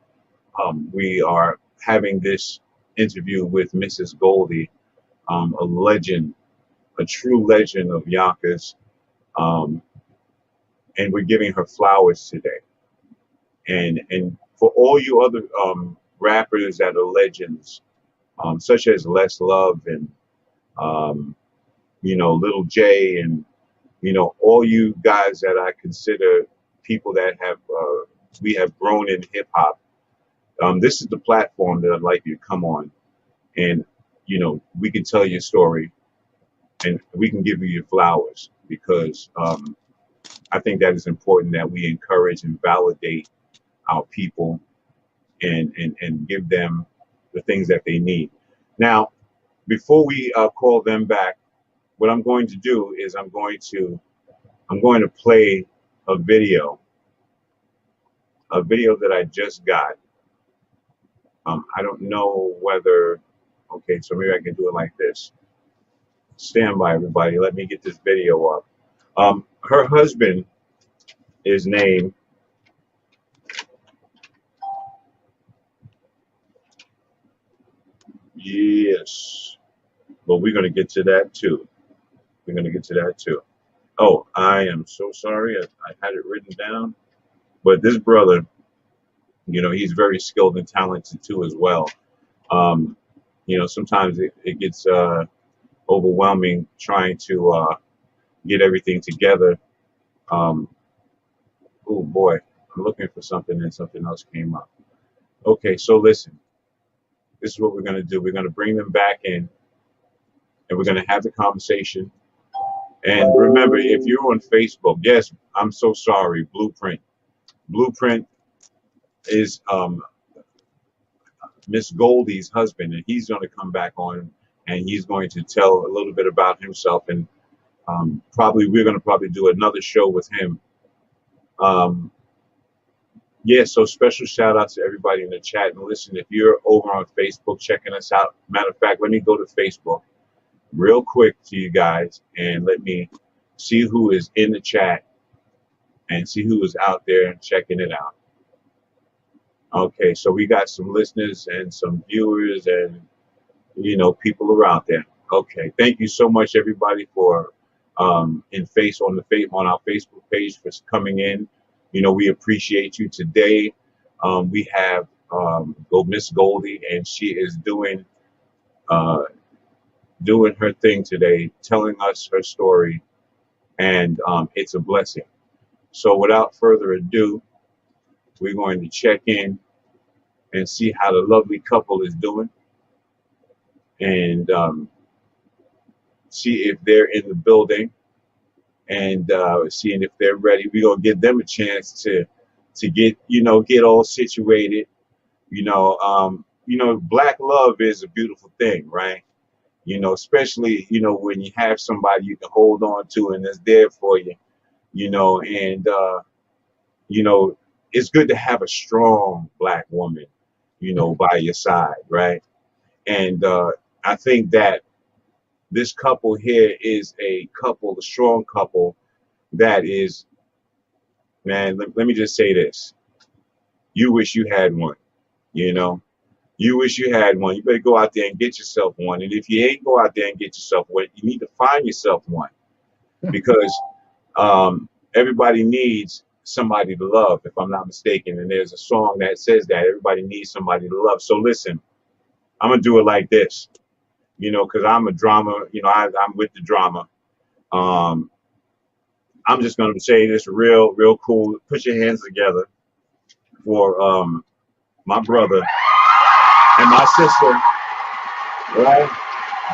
we are having this interview with Mrs. Goldie, a legend, a true legend of Yonkers, and we're giving her flowers today. And for all you other rappers that are legends, such as Les Love and Little J, and all you guys that I consider people that have we have grown in hip hop. This is the platform that I'd like you to come on, and we can tell your story, and we can give you your flowers, because I think that is important, that we encourage and validate our people and give them the things that they need. Now, before we call them back, what I'm going to do is I'm going to play a video that I just got. I don't know whether, okay, so maybe I can do it like this. Stand by, everybody. Let me get this video up. Her husband is named Yes, but we're going to get to that too. We're going to get to that too. Oh, I am so sorry. I had it written down. But this brother, he's very skilled and talented too as well. Sometimes it gets overwhelming trying to get everything together. Oh boy, I'm looking for something and something else came up. Okay, so listen. This is what we're going to do. We're going to bring them back in, and we're going to have the conversation. And remember, if you're on Facebook, yes, I'm so sorry, Blueprint. Blueprint is Miss Goldi's husband, and he's going to come back on, and he's going to tell a little bit about himself, and probably we're going to probably do another show with him. Yeah, so special shout out to everybody in the chat. And listen, if you're over on Facebook checking us out, matter of fact, let me go to Facebook real quick to you guys and let me see who is in the chat and see who is out there checking it out. Okay, so we got some listeners and some viewers and, you know, people are out there. Okay, thank you so much, everybody, for on our Facebook page for coming in. You know, we appreciate you today. We have Miss Goldi, and she is doing her thing today, telling us her story, and it's a blessing. So without further ado, we're going to check in and see how the lovely couple is doing, and see if they're in the building, and seeing if they're ready. We're gonna give them a chance to get all situated. Black love is a beautiful thing, right? Especially when you have somebody you can hold on to and that's there for you. And it's good to have a strong Black woman, by your side, right? And I think that this couple here is a strong couple that is, man, let me just say this. You wish you had one, you wish you had one. You better go out there and get yourself one. And if you ain't go out there and get yourself one, you need to find yourself one, because everybody needs somebody to love, if I'm not mistaken. And there's a song that says that everybody needs somebody to love. So listen, I'm going to do it like this. Because I'm a drama, I'm with the drama. I'm just going to say this real cool. Put your hands together for my brother and my sister, right?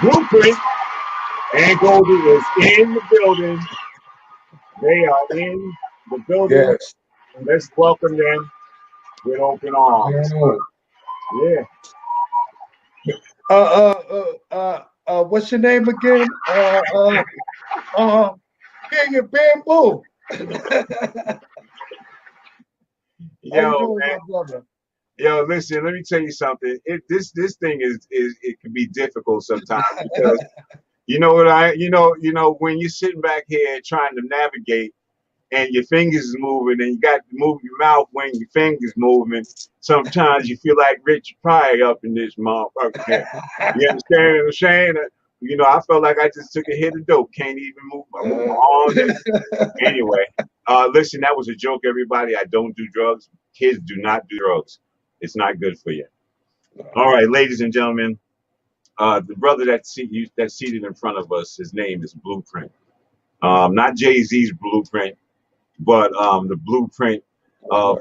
Blueprint and Goldi is in the building. They are in the building. Yes. Let's welcome them with open arms. Yeah. What's your name again? King of Bamboo. Yo, man. Yo, listen, let me tell you something. This thing is it can be difficult sometimes, because when you're sitting back here trying to navigate and your fingers is moving and you got to move your mouth when your fingers moving, sometimes you feel like Richard Pryor up in this motherfucker. You understand what I'm saying? I felt like I just took a hit of dope. Can't even move my arms. Anyway, listen, that was a joke, everybody. I don't do drugs. Kids do not do drugs. It's not good for you. All right, ladies and gentlemen, the brother that's seated in front of us, his name is Blueprint. Not Jay-Z's Blueprint, but the blueprint of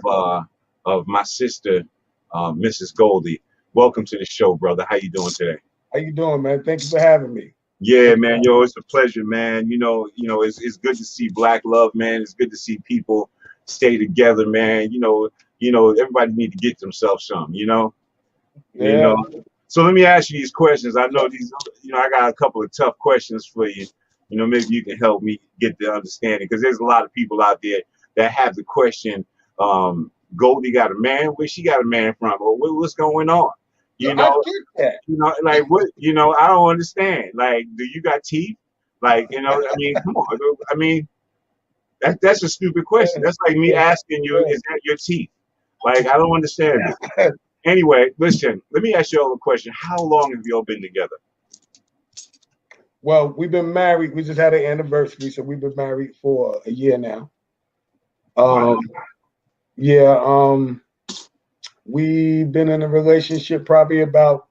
my sister, Mrs. Goldi. Welcome to the show, brother. How you doing today? How you doing, man? Thank you for having me. Yeah, man. Yo, it's a pleasure, man. It's good to see Black love, man. It's good to see people stay together, man. Everybody need to get themselves some. Yeah. So let me ask you these questions. I know these. I got a couple of tough questions for you. Maybe you can help me get the understanding, because there's a lot of people out there that have the question, Goldi got a man? Where she got a man from? Or what's going on? I get that. Like what? I don't understand. Like, do you got teeth? Like, come on. I mean, that's a stupid question. That's like me asking you, is that your teeth? Like, I don't understand it. Anyway, listen, let me ask you all a question. How long have you all been together? Well, we've been married. We just had an anniversary, so we've been married for a year now. We've been in a relationship probably about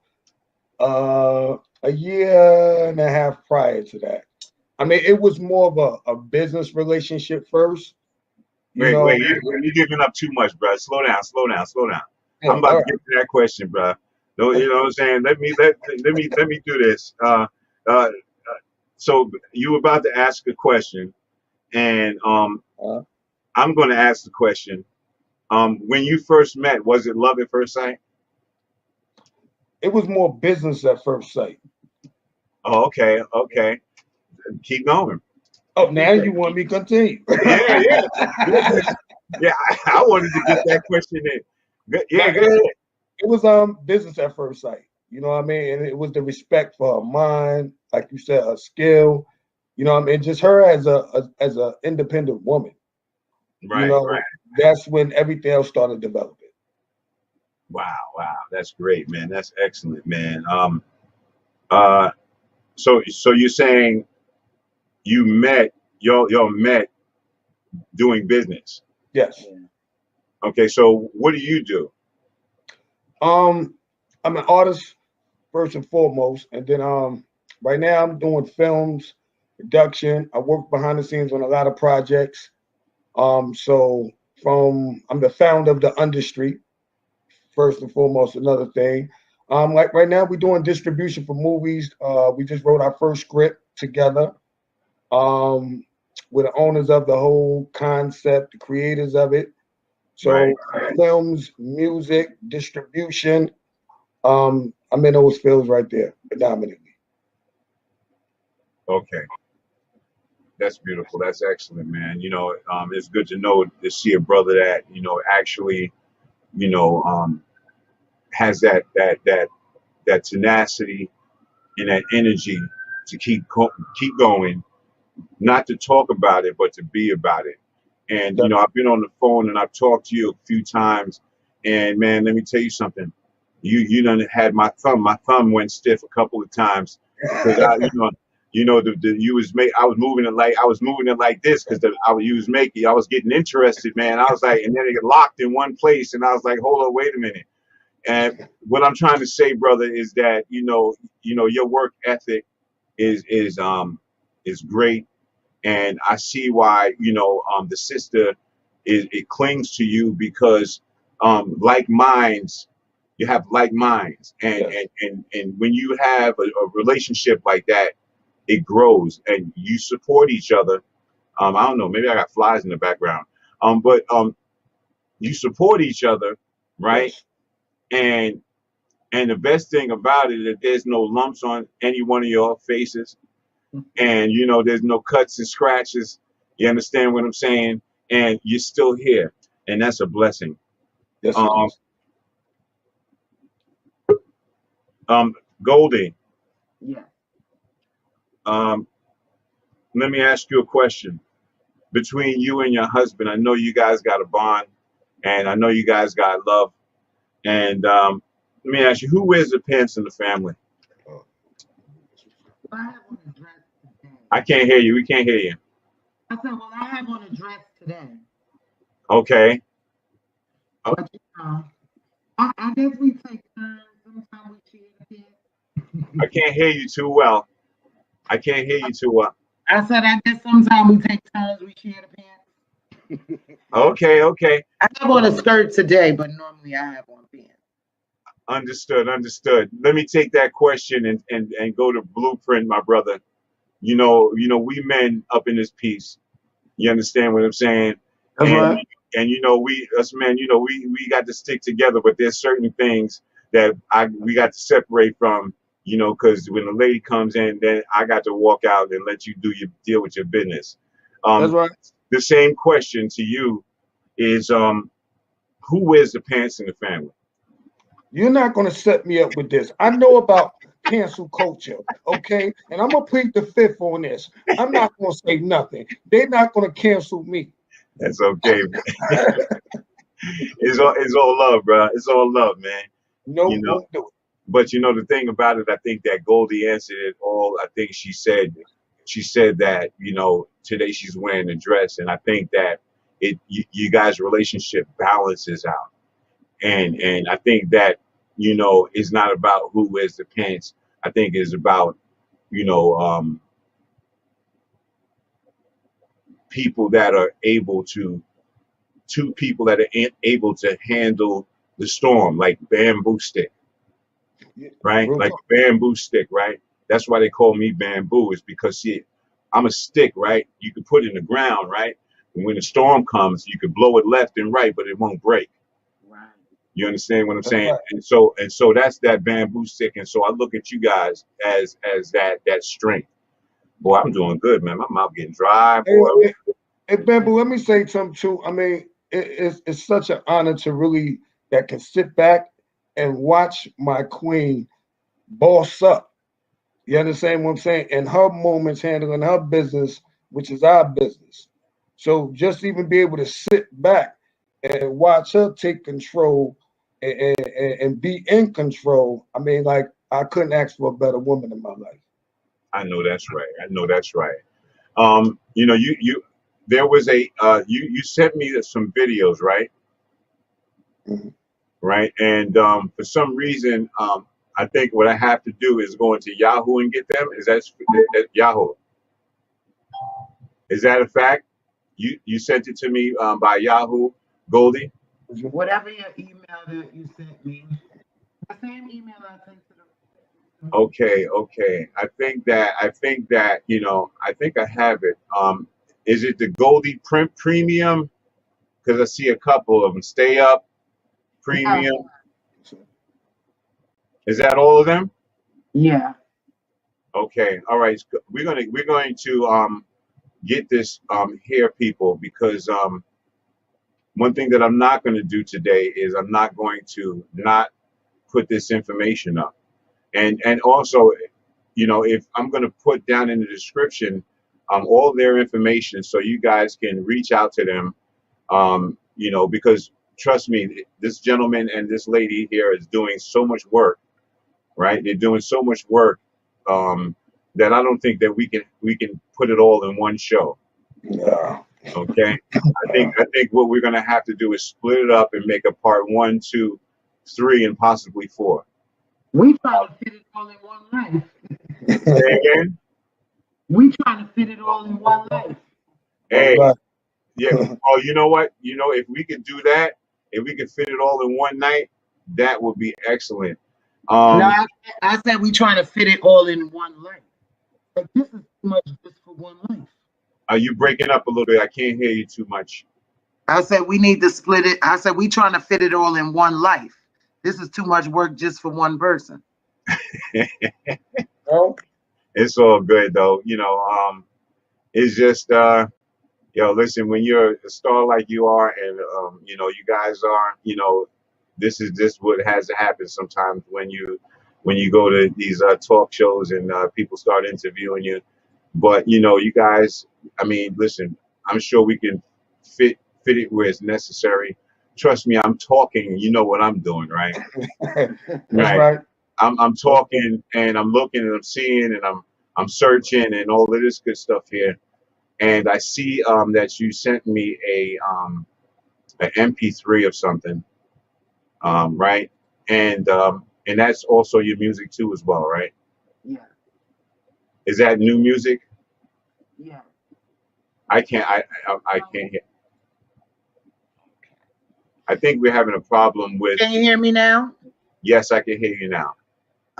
a year and a half prior to that. I mean, it was more of a business relationship first. Wait, you're giving up too much, bro. Slow down. I'm about to get to that question, bro. You know what I'm saying? Let me do this. So you were about to ask a question, and I'm going to ask the question. When you first met, was it love at first sight? It was more business at first sight. Oh, okay, okay. Keep going. Oh, now you want me to continue? Yeah. Yeah, I wanted to get that question in. Yeah, go ahead. It was business at first sight. You know what I mean? And it was the respect for her mind, like you said, her skill. You know what I mean? Just her as a independent woman. Right, you know, right. That's when everything else started developing. Wow, that's great, man. That's excellent, man. So you're saying y'all met doing business? Yes. Okay, so what do you do? I'm an artist first and foremost, and then right now I'm doing films, production. I work behind the scenes on a lot of projects. So I'm the founder of the Understreet, first and foremost, another thing. Like right now we're doing distribution for movies. We just wrote our first script together. We're the owners of the whole concept, the creators of it. So Right. films, music, distribution. I'm in those fields right there, predominantly. Okay. That's beautiful. That's excellent, man. It's good to see a brother that, actually, has that tenacity and that energy to keep going, not to talk about it, but to be about it. And I've been on the phone and I've talked to you a few times, and man, let me tell you something. You done had my thumb. My thumb went stiff a couple of times because I was moving it like this because I was getting interested, man. I was like, and then it got locked in one place, and I was like, hold on, wait a minute. And what I'm trying to say, brother, is that your work ethic is great, and I see why the sister it clings to you because like minds, you have like minds, and when you have a relationship like that, it grows, and you support each other. I don't know, maybe I got flies in the background, but you support each other, right? Yes. And the best thing about it is that there's no lumps on any one of your faces, and there's no cuts and scratches. You understand what I'm saying? And you're still here, and that's a blessing. Yes, Goldi, Yeah. let me ask you a question. Between you and your husband, I know you guys got a bond, and I know you guys got love. And let me ask you, who wears the pants in the family? I have on a dress today. I can't hear you. We can't hear you. I said, well, I have on a dress today. Okay. But I guess we take turns. Sometimes we share the pants. I can't hear you too well. I said, I guess sometimes we take turns. We share the pants. Okay. I have on a skirt today, but normally I have on pants. Understood. Let me take that question and go to Blueprint, my brother. We men up in this piece. You understand what I'm saying? That's right. And us men, we got to stick together, but there's certain things that we got to separate from, because when the lady comes in, then I got to walk out and let you deal with your business. That's right. The same question to you is, who wears the pants in the family? You're not going to set me up with this. I know about cancel culture, okay? And I'm going to plead the fifth on this. I'm not going to say nothing. They're not going to cancel me. That's okay. It's all love, bro. It's all love, man. No, won't do it. But the thing about it, I think that Goldi answered it all. I think she said that, today she's wearing a dress, and I think that you guys' relationship balances out. And I think that, it's not about who wears the pants. I think it's about, people that are able to, two people that are able to handle the storm, like bamboo stick, right? Like bamboo stick, right? That's why they call me bamboo, is because see, I'm a stick, right? You can put it in the ground, right? And when the storm comes, you can blow it left and right, but it won't break. Right. You understand what I'm That's saying? right. And so that's that bamboo stick. And so I look at you guys as that strength. Boy, I'm doing good, man. My mouth getting dry, boy. Hey, Bamboo, let me say something too. I mean, it's such an honor to really that can sit back and watch my queen boss up. You understand what I'm saying? In her moments, handling her business, which is our business. So just even be able to sit back and watch her take control and be in control. I mean, like I couldn't ask for a better woman in my life. I know that's right. I know that's right. You know, you there was a you sent me some videos, right? Mhm. Right. And for some reason, I think what I have to do is go into Yahoo and get them. Is that Yahoo? Is that a fact? You sent it to me by Yahoo, Goldie? Whatever your email that you sent me, the same email I sent to the. Okay. I think that, you know, I think I have it. Is it the Goldie Print Premium? Because I see a couple of them. Stay Up Yeah. Premium. Is that all of them? Yeah. Okay. All right. We're going to get this here, people, because one thing that I'm not going to do today is I'm not going to not put this information up. And also, you know, if I'm going to put down in the description all their information so you guys can reach out to them, you know, because trust me, this gentleman and this lady here is doing so much work, right? They're doing so much work that I don't think that we can put it all in one show. Yeah. Okay. I think what we're gonna have to do is split it up and make a part 1, 2, 3, and possibly 4. We trying to fit it all in one life. Say again? We trying to fit it all in one life. Hey, Right. yeah. Oh, you know what? You know, if we could do that, if we could fit it all in one night, that would be excellent. No, I said we trying to fit it all in one life. Like this is too much just for one life. Are you breaking up a little bit? I can't hear you too much. I said we need to split it. I said we trying to fit it all in one life. This is too much work just for one person. Oh, It's all good though. You know, it's just yo, listen, when you're a star like you are, and you know, you guys are, you know, this is just what has to happen sometimes when you go to these talk shows and people start interviewing you. But you know, you guys, I mean, listen, I'm sure we can fit it where it's necessary. Trust me, I'm talking, and you know what I'm doing, right? that's Right. right. I'm talking and I'm looking and I'm seeing and I'm searching and all of this good stuff here. And I see that you sent me an MP3 of something, right? And that's also your music too as well, right? Yeah, Is that new music? yeah. I can't hear. I think we're having a problem with. Can you hear me now? Yes, I can hear you now.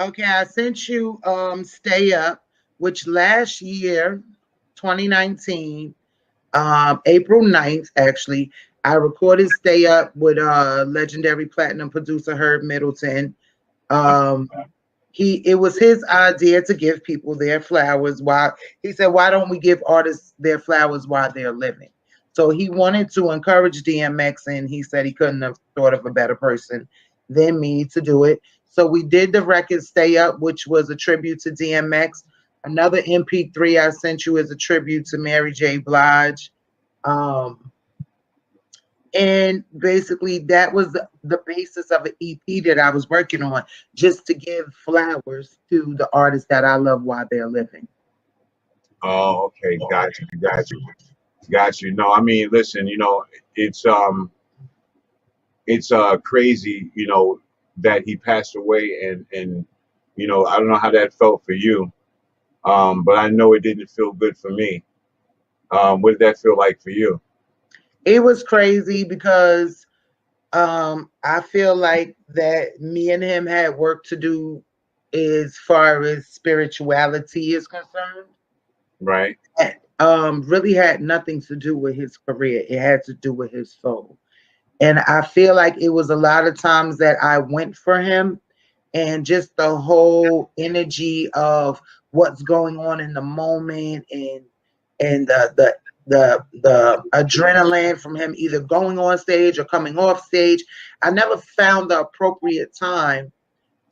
Okay, I sent you Stay Up, which last year, 2019, April 9th, actually, I recorded Stay Up with legendary platinum producer Herb Middleton. It was his idea to give people their flowers while he said, why don't we give artists their flowers while they're living? So he wanted to encourage DMX, and he said he couldn't have thought of a better person than me to do it. So we did the record Stay Up, which was a tribute to DMX. Another MP3 I sent you is a tribute to Mary J. Blige. And basically that was the basis of an EP that I was working on, just to give flowers to the artists that I love while they're living. Oh, okay, got you. No, I mean, listen, you know, it's crazy, you know, that he passed away, and you know, I don't know how that felt for you, but I know it didn't feel good for me. What did that feel like for you? It was crazy because I feel like that me and him had work to do as far as spirituality is concerned. Right. Really had nothing to do with his career. It had to do with his soul. And I feel like it was a lot of times that I went for him, and just the whole energy of what's going on in the moment, and the adrenaline from him either going on stage or coming off stage. I never found the appropriate time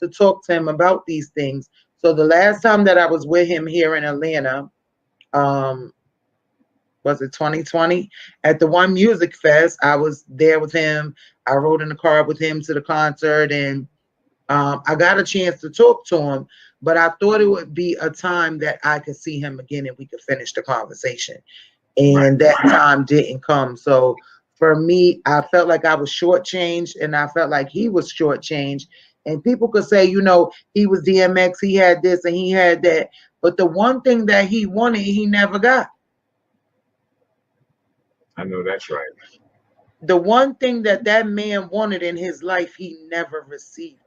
to talk to him about these things. So the last time that I was with him here in Atlanta, was it 2020 at the One Music Fest? I was there with him. I rode in the car with him to the concert, and I got a chance to talk to him, but I thought it would be a time that I could see him again and we could finish the conversation. And that time didn't come. So for me, I felt like I was shortchanged, and I felt like he was shortchanged. And people could say, you know, he was DMX, he had this and he had that. But the one thing that he wanted, he never got. I know that's right. The one thing that that man wanted in his life, he never received.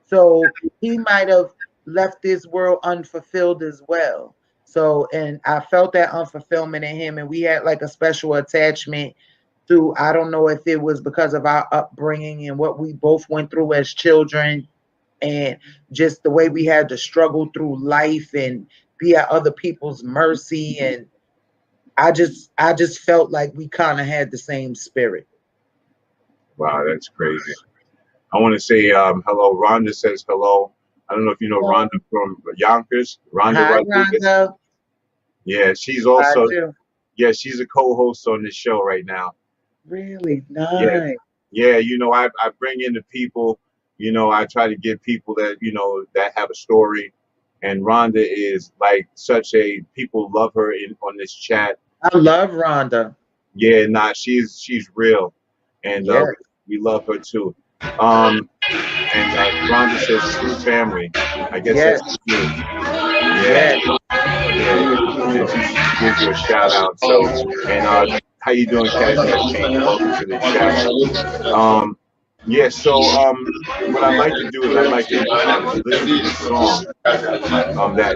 So he might have left this world unfulfilled as well. So, and I felt that unfulfillment in him, and we had like a special attachment through, I don't know if it was because of our upbringing and what we both went through as children, and just the way we had to struggle through life and be at other people's mercy. And I just felt like we kind of had the same spirit. Wow, that's crazy. I want to say hello. Rhonda says hello. I don't know if you know Rhonda from Yonkers. Rhonda Hi, Rodriguez. Rhonda. Yeah, she's also she's a co-host on this show right now. Really nice. Yeah, you know, I bring in the people, you know, I try to get people that, you know, that have a story. And Rhonda is like such a, people love her on this chat. I love Rhonda. Yeah, she's real. And we love her too. And Rhonda says true family. I guess that's true. Yeah. She gives you a shout out. So, and how you doing, Cash? Welcome to the chat. Yeah, so what I like to do is I like to listen to the song that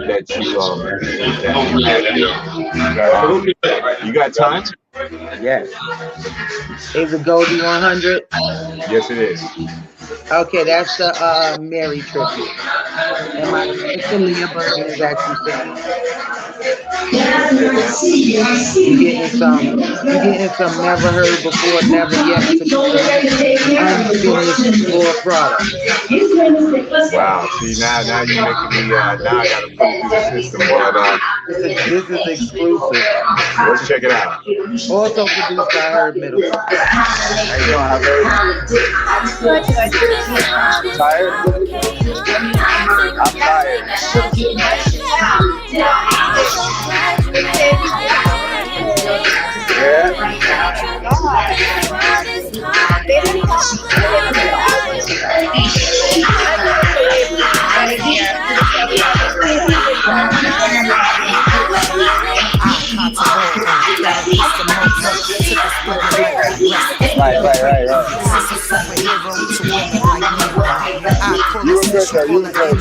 you had. You got time? Yes. Is it Goldie 100? Yes, it is. Okay, that's the Mary tribute. And my sister Leah Burton is actually singing. You getting some never heard before, never yet to be unfinished raw product. Wow, see now you're making me now I gotta put it through the system, but this is exclusive. Let's check it out. Also produced by Herb Middleton. How you doing? Tired? I'm tired. Right. You were good though, you were good.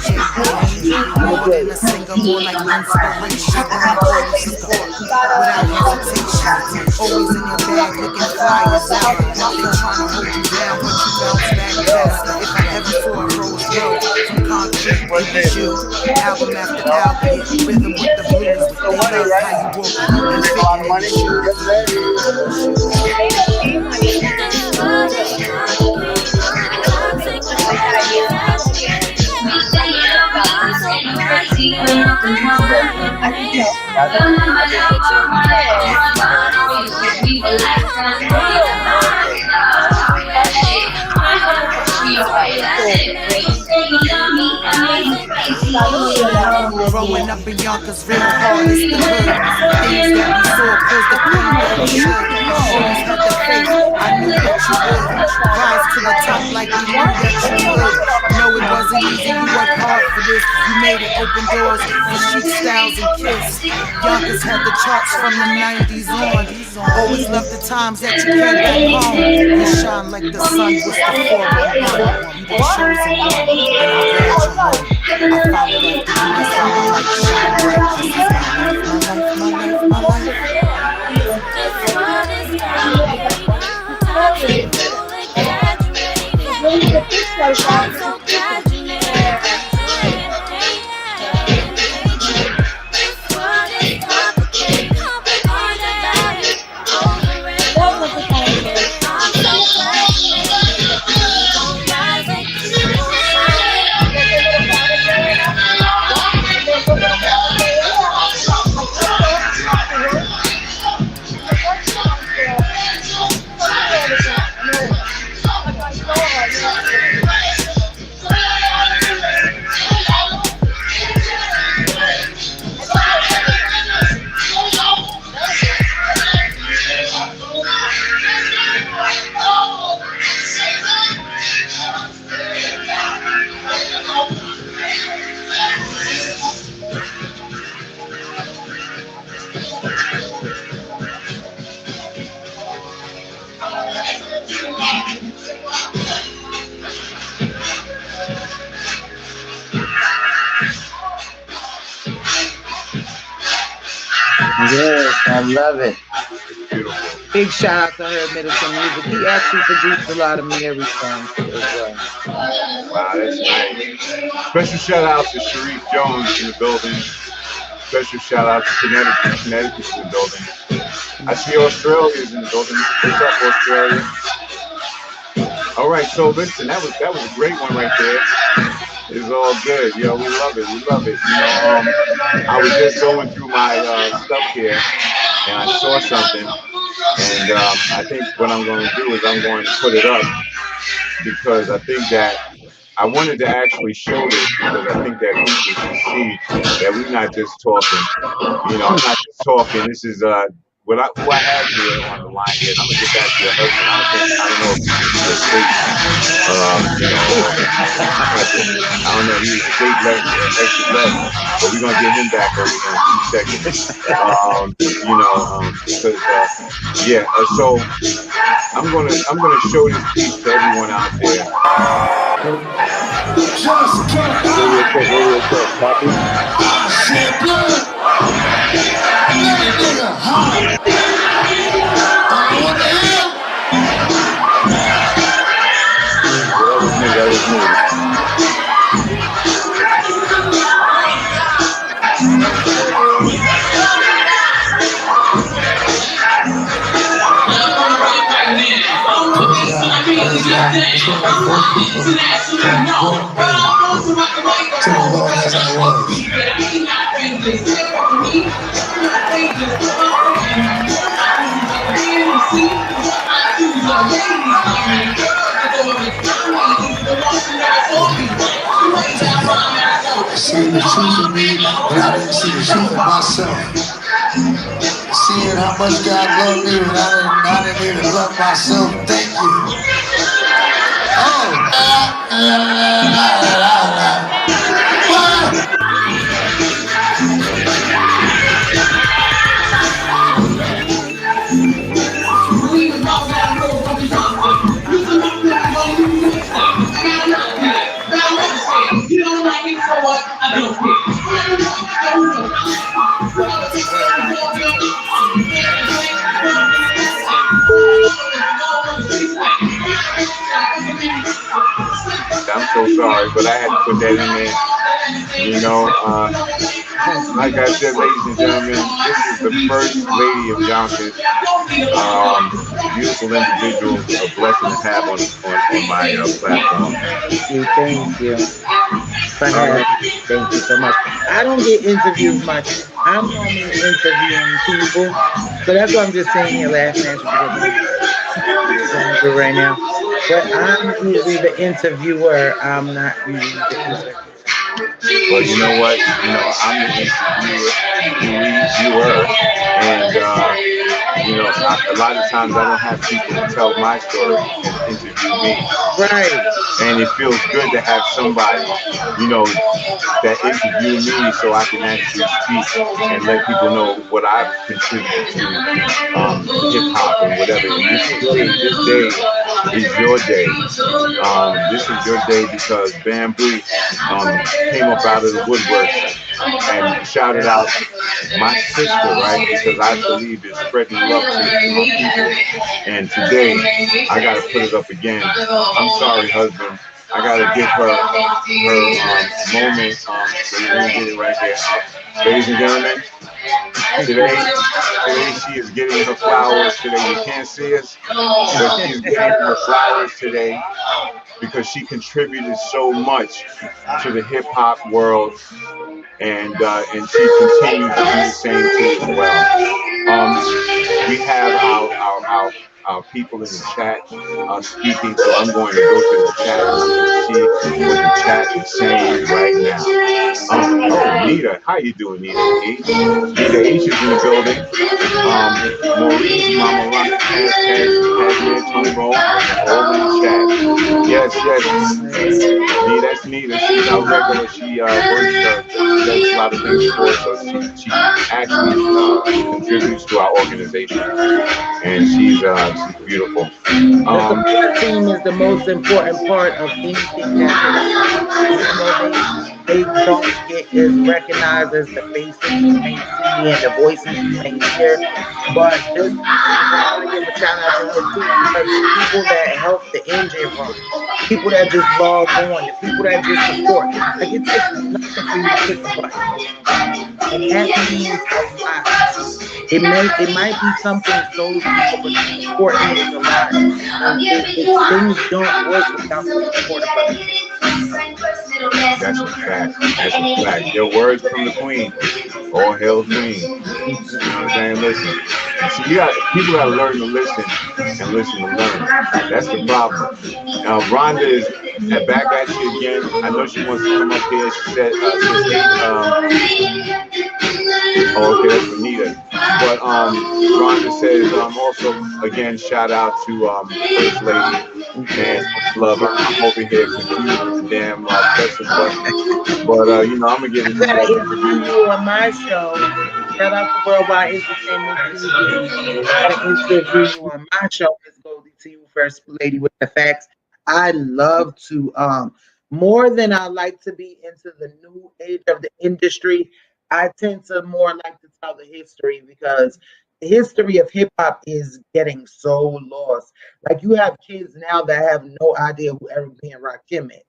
Always in your bag looking fly as out. They trying to hold you down, but you bounce back faster. If I ever saw a rose grow from concrete, it was you. Album after album, rhythm with the blues. So money, right? How you walk You make a lot of money. Growing up in Yonkers, real hard is the hood. Things that we saw caused the pain that we should. Always had the faith, I knew that you would. Rise to the top like you knew that you would. No, it wasn't easy, you worked hard for this. You made it open doors for chic styles and kiss. Yonkers had the charts from the 90s on. Always loved the times that you came back home. You shine like the sun was the 411. You the chosen one, and I'm glad you're home. I would have to do this all my life to shine bright. This is my life, my life, my life, my life. This world is complicated. I keep full exaggerating. I'm so glad you made it. This world is complicated. Complicated about it. Over and over. I'm so glad you made it. Keep on rising, keep on Yes, I love it. Beautiful. Big shout out to her Middleton Music. He actually produced a lot of Mary songs as well. Wow, that's nice. Special shout out to Sharif Jones in the building. Special shout out to Connecticut. Connecticut's in the building. I see Australia's in the building. What's up, Australia? All right, so listen, that was a great one right there. It's all good, yo. We love it. We love it. You know, I was just going through my stuff here, and I saw something, and I think what I'm going to do is I'm going to put it up because I think that I wanted to actually show this because I think that people should see that we're not just talking. You know, I'm not just talking. This is who I have here on the line here. And I'm gonna get back to your husband. I don't know if he's asleep. I don't know. He was asleep extra left, but we're gonna get him back over here in 2 seconds. Because so I'm gonna show this piece to everyone out there. Real quick, copy. That was me. See the truth of me, but I didn't see the truth of myself. Seeing how much God loved me, and I didn't even love myself. Thank you. You don't like me, so what? I don't care. I'm so sorry, but I had to put that in there. You know, like I said, ladies and gentlemen, this is the first lady of Yonkers. Beautiful individual, a blessing to have on my platform. Thank you. Thank you so much. I don't get interviewed much. I'm normally interviewing people, so that's why I'm just saying here last night because right now. But I'm usually the interviewer. I'm not usually the interviewer. Well, you know what? You know, I'm the interviewer, and you know, a lot of times I don't have people to tell my story and interview me. Right. And it feels good to have somebody, you know, that interview me so I can actually speak and let people know what I've contributed to hip hop and whatever. And this day is your day. This is your day because Bamboo came up out of the woodwork and shouted out my sister, right? Because I believe in spreading love to my people. And today, I got to put it up again. I'm sorry, husband. I got to give her moment. So you're going to get it right there. Ladies and gentlemen, today she is getting her flowers today. You can't see us, but she's getting her flowers today because she contributed so much to the hip hop world, and she continues to do the same too as well. We have our people in the chat speaking, so I'm going to go to the chat and see what the chat is saying right now. Oh, Nita, how you doing, Nita? Nita H is in the building. Maurice, Mama Rock, Cashmere, Tone Roll, all in the chat. Yes. That's Nita. She's our regular. She works, does a lot of things for us, so she actually contributes to our organization, and she's beautiful. The support team is the most important part of anything that they don't get as recognized as the faces you may see and the voices you may hear, but just I want to give a shout out to her too, because the people that help the engine run, people that just log on, the people that just support, like it takes nothing for you to click a button, and that means a lot. It might be something so simple, but the support means a lot. And things don't work without the support of others. That's a fact. Your words from the Queen. All hail Queen. You know what I'm saying? Listen. See, people got to learn to listen and listen to learn. That's the problem. Rhonda is back at you again. I know she wants to come up here. She said, oh, okay, that's Anita. But Rhonda says, also, again, shout out to First Lady and Lover. I'm over here confused with the damn pressing button. But, you know, I'm going to get it. I'm going to interview you on my show. Shout out to Worldwide Entertainment TV. I'm going to interview you on my show, Miss Goldie, to you, First Lady with the Facts. I love to, more than I like to be into the new age of the industry, I tend to more like to tell the history, because the history of hip hop is getting so lost. Like, you have kids now that have no idea who Eric B. and Rakim is.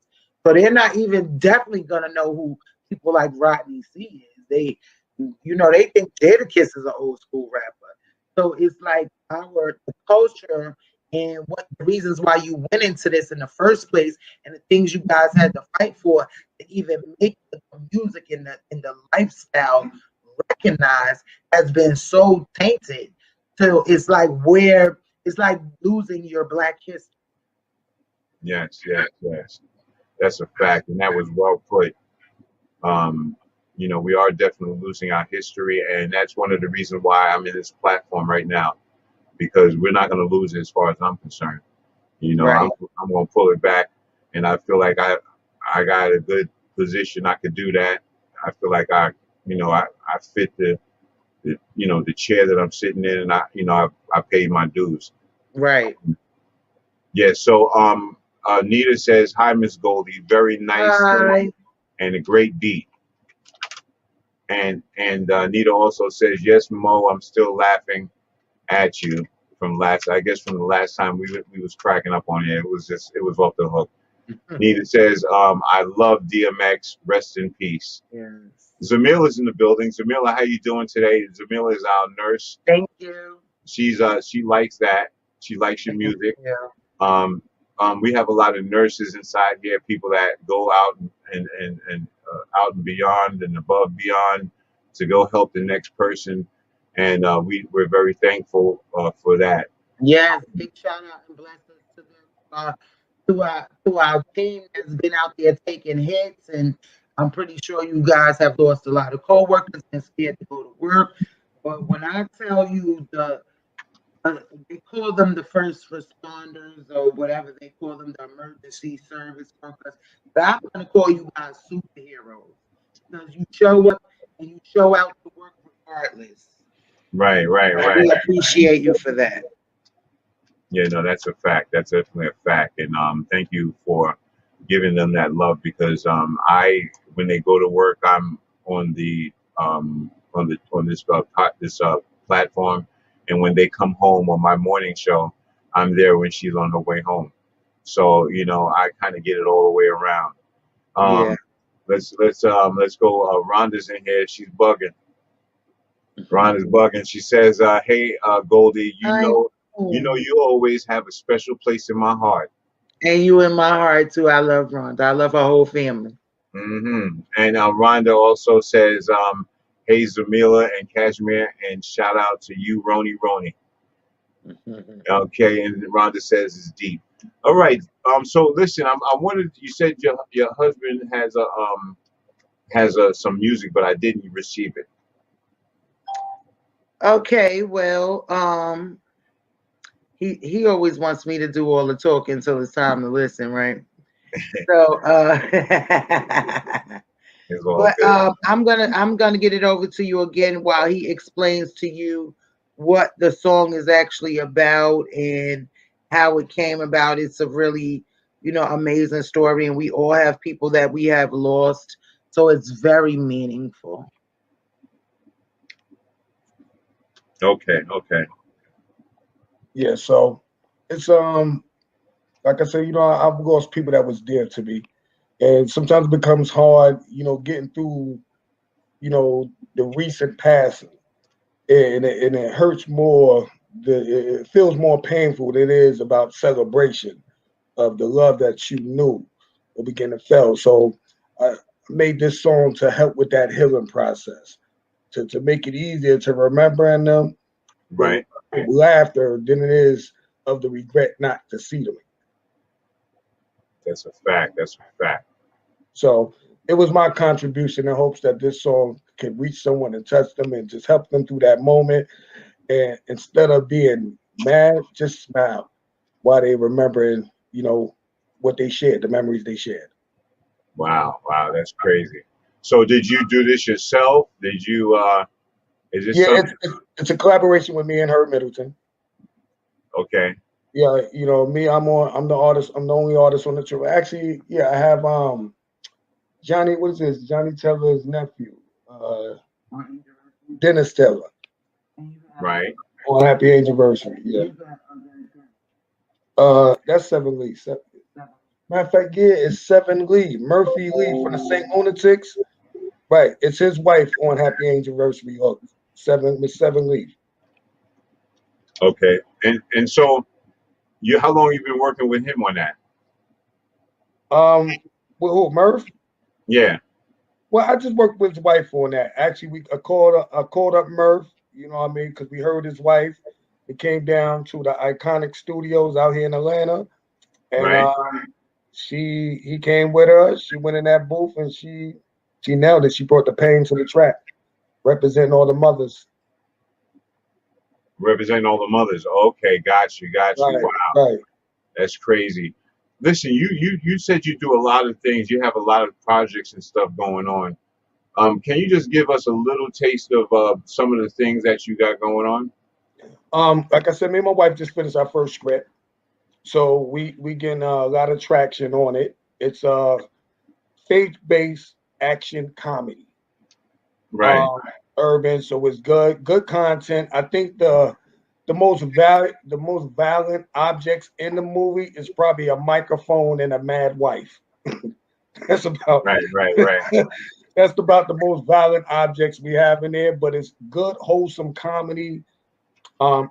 So they're not even definitely going to know who people like Rodney C is. They think Jadakiss is an old school rapper. So it's like the culture and what the reasons why you went into this in the first place, and the things you guys had to fight for to even make the music and the lifestyle recognized has been so tainted. So it's like losing your Black history. Yes. That's a fact, and that was well put. You know, we are definitely losing our history, and that's one of the reasons why I'm in this platform right now, because we're not going to lose it as far as I'm concerned. You know, right. I'm going to pull it back, and I feel like I got a good position. I could do that. I feel like I fit the chair that I'm sitting in, and I paid my dues. Right. Yeah. So Nita says, "Hi, Miss Goldie. Very nice. Hi. And a great beat." And Nita also says, "Yes, Mo, I'm still laughing at you from the last time we was cracking up on it. It was off the hook." Nita says, "I love DMX. Rest in peace." Yes. Zamila is in the building. Zamila, how you doing today? Zamila is our nurse. Thank you. She likes that. She likes your music. Yeah. We have a lot of nurses inside here, people that go out and out and beyond and above beyond to go help the next person, and we're very thankful for that. Yes, big shout out and blessings to them, to our team that's been out there taking hits, and I'm pretty sure you guys have lost a lot of coworkers and scared to go to work. But when I tell you the they call them the first responders or whatever they call them, the emergency service workers. But I'm going to call you guys superheroes because you show up and you show out to work regardless. Right, right, And right. we appreciate you for that. Yeah, no, that's a fact. That's definitely a fact. And thank you for giving them that love because when they go to work, I'm on this platform, and when they come home on my morning show, I'm there when she's on her way home. So I kind of get it all the way around. Yeah. Let's go. Rhonda's in here. She's bugging. Rhonda's bugging. She says, "Hey, Goldie, you always have a special place in my heart." And you in my heart too. I love Rhonda. I love her whole family. And Rhonda also says, "Hey, Zamila and Kashmir, and shout out to you, Roni Roni." Okay, and Rhonda says it's deep. All right. So listen, I wanted. You said your husband has some music, but I didn't receive it. Okay, well, he always wants me to do all the talking until it's time to listen, right? So, but I'm gonna get it over to you again while he explains to you what the song is actually about and how it came about. It's a really, amazing story, and we all have people that we have lost, so it's very meaningful. Okay. Yeah, so it's like I said, I've lost people that was dear to me, and sometimes it becomes hard, getting through, the recent passing, and it hurts more. It feels more painful than it is about celebration of the love that you knew or began to feel. So I made this song to help with that healing process, to make it easier to remember them. Right. Laughter than it is of the regret not to see them. That's a fact. So it was my contribution in hopes that this song could reach someone and touch them and just help them through that moment. And instead of being mad, just smile while they remembering, what they shared, the memories they shared. Wow, that's crazy. So did you do this yourself? Did you is this something? It's a collaboration with me and Herb Middleton. Okay. Yeah, me, I'm the artist, I'm the only artist on the tour. Actually, yeah, I have Johnny, what is this? Johnny Taylor's nephew, Dennis Taylor. Right. On Happy Anniversary, yeah. That's 7 Lee. Matter of fact, yeah, it's 7 Lee. Murphy Lee from the St. Lunatics. Right. It's his wife on Happy Anniversary. Miss 7 Lee. Okay. And so how long you been working with him on that? With who, Murph? Yeah. Well, I just worked with his wife on that. Actually, I called up Murph, because we heard his wife. It came down to the Iconic Studios out here in Atlanta. And right. He came with her. She went in that booth and she nailed it. She brought the pain to the track, representing all the mothers. Representing all the mothers. Okay, got you. Right, Wow. Right. That's crazy. Listen, you said you do a lot of things. You have a lot of projects and stuff going on. Can you just give us a little taste of some of the things that you got going on? Like I said, me and my wife just finished our first script. So we getting a lot of traction on it. It's a faith-based action comedy. Right. Urban, so it's good content. I think the most violent objects in the movie is probably a microphone and a mad wife. That's about right. That's about the most violent objects we have in there, but it's good, wholesome comedy,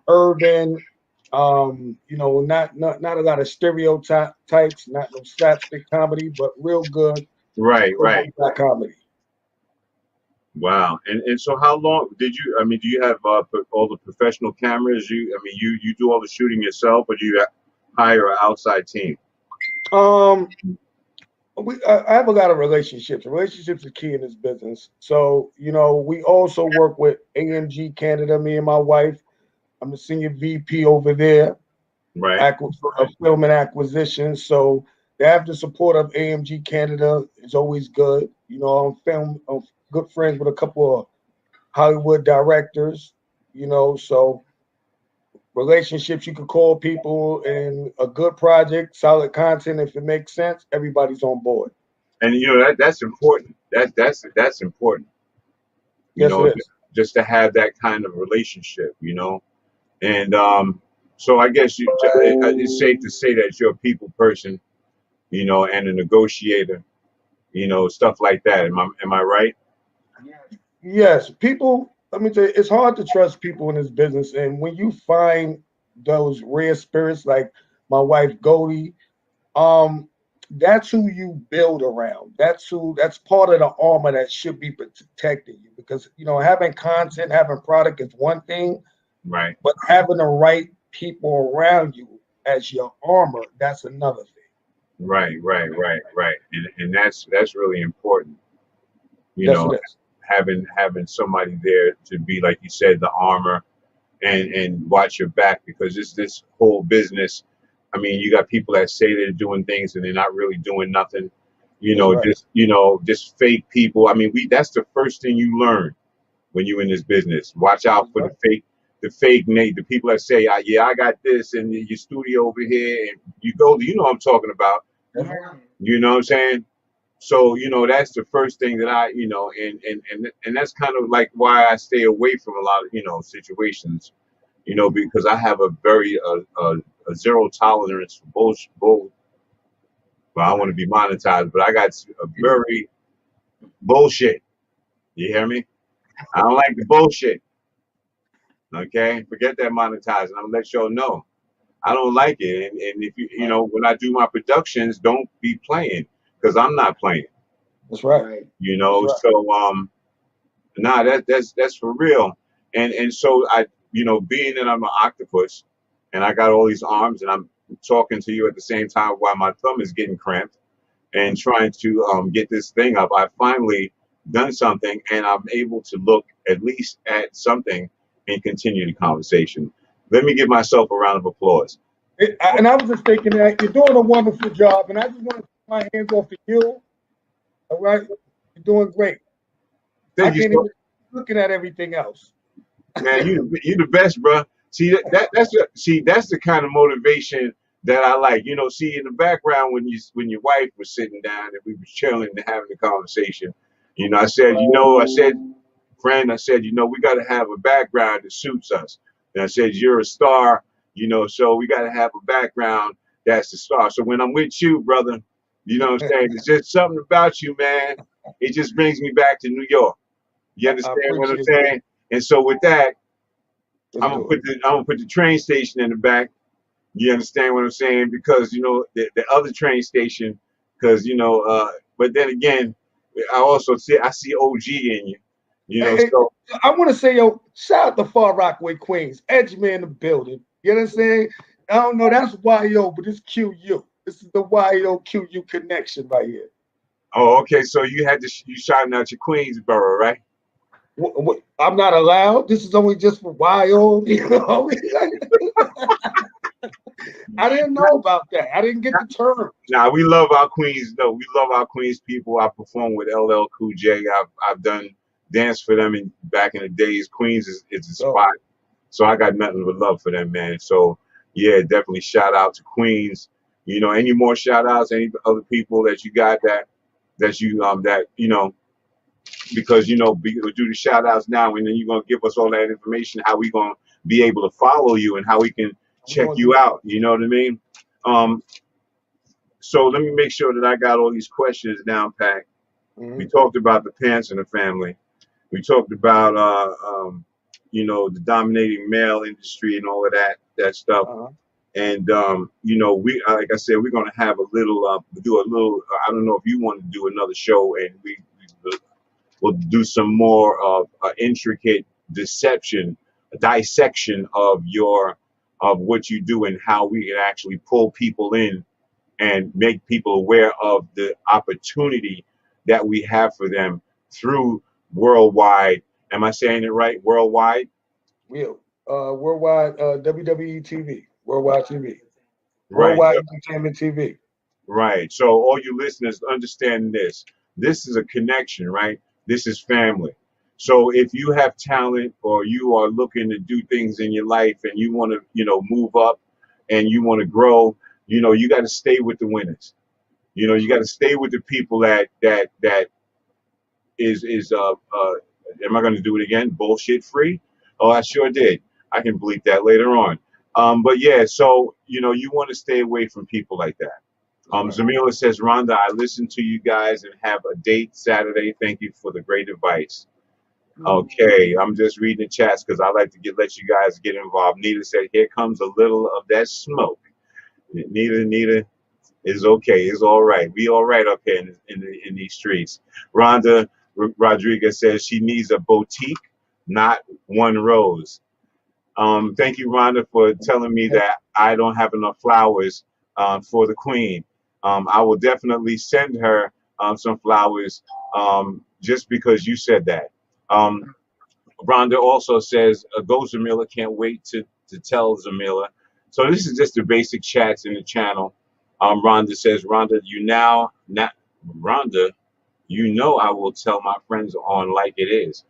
urban, not a lot of stereotypes, not no slapstick comedy, but real good. Right. Comedy. Wow. And so how long do you have all the professional cameras? You do all the shooting yourself, or do you hire an outside team? I have a lot of relationships. Relationships are key in this business. So, we also work with AMG Canada, me and my wife. I'm the senior VP over there, Right. of film and acquisition. So to have the support of AMG Canada is always good. I'm good friends with a couple of Hollywood directors, so relationships, you can call people, and a good project, solid content, if it makes sense, everybody's on board. And that's important. That's important. Yes, it is. Just to have that kind of relationship, And so I guess it's safe to say that you're a people person, and a negotiator, stuff like that. Am I right? Yes, people. Let me tell you, it's hard to trust people in this business, and when you find those rare spirits like my wife Goldie, that's who you build around. That's part of the armor that should be protecting you, because having content, having product is one thing, right? But having the right people around you as your armor, that's another thing. Right. And that's really important. Yes, it is. Having somebody there to be, like you said, the armor and watch your back, because this whole business, I mean, you got people that say they're doing things and they're not really doing nothing, right. Just fake people. I mean, that's the first thing you learn when you're in this business. Watch out for the fake Nate, the people that say, yeah, I got this and your studio over here, and you go, what I'm talking about. Yeah. You know what I'm saying? So, that's the first thing that I, and that's kind of like why I stay away from a lot of, situations, because I have a very, a zero tolerance for bullshit. Well, I want to be monetized, but I got a very bullshit. You hear me? I don't like the bullshit. Okay? Forget that monetizing. I'm going to let y'all know. I don't like it. And if when I do my productions, don't be playing, because I'm not playing. That's right. That's right. So that's for real. And so I, being that I'm an octopus and I got all these arms and I'm talking to you at the same time while my thumb is getting cramped and trying to get this thing up, I finally done something, and I'm able to look at least at something and continue the conversation. Let me give myself a round of applause. And I was just thinking that you're doing a wonderful job, and I just want to put my hands off of you. All right, you're doing great. Thank you. Even looking at everything else. Man, you the best, bro. See that's the kind of motivation that I like. See in the background when your wife was sitting down and we were chilling and having a conversation. I said, friend, I said, we got to have a background that suits us. And I said, you're a star, so we got to have a background that's the star. So when I'm with you, brother, you know what I'm saying? It's just something about you, man. It just brings me back to New York. You understand what I'm saying? And so with that, I'm gonna put the train station in the back. You understand what I'm saying? Because the other train station, because but then again, I see OG in you. So I want to say, shout out to Far Rockaway, Queens, Edgeman in the building. You understand? I don't know, that's YO, but it's QU. This is the YO QU connection right here. Oh, okay. So you shouting out your Queensboro, right? What, I'm not allowed. This is only just for YO. I didn't know about that. I didn't get the term. Nah, we love our Queens though. We love our Queens people. I performed with LL Cool J. I've done dance for them back in the days. Queens is a spot. So I got nothing but love for them, man. So yeah, definitely shout out to Queens. Any more shout outs, any other people that you got that because we'll do the shout outs now, and then you're gonna give us all that information, how we gonna be able to follow you and how we can check you out. You know what I mean? So let me make sure that I got all these questions down packed. Mm-hmm. We talked about the pants in the family. We talked about the dominating male industry and all of that stuff. Uh-huh. And we, like I said, we're gonna have a little do a little. I don't know if you want to do another show, and we'll do some more of intricate dissection of what you do and how we can actually pull people in and make people aware of the opportunity that we have for them through worldwide. Am I saying it right? Worldwide? Real. Worldwide WWE TV, Worldwide TV, Right. Worldwide Entertainment TV. Right. So all you listeners understand this. This is a connection, right? This is family. So if you have talent or you are looking to do things in your life and you want to, move up and you want to grow, you got to stay with the winners. You got to stay with the people that is am I going to do it again? Bullshit free? Oh, I sure did. I can bleep that later on. But yeah, so you want to stay away from people like that. Zamila says, Rhonda, I listen to you guys and have a date Saturday. Thank you for the great advice. Okay, I'm just reading the chats because I like to let you guys get involved. Nita said, here comes a little of that smoke. Nita is okay. It's all right. We all right up here in these streets. Rhonda Rodriguez says she needs a boutique, not one rose. Thank you, Rhonda, for telling me that I don't have enough flowers for the queen. I will definitely send her some flowers just because you said that. Rhonda also says, go Zamila, can't wait to tell Zamila. So this is just the basic chats in the channel. Rhonda says, Rhonda, Rhonda, I will tell my friends on Like It Is.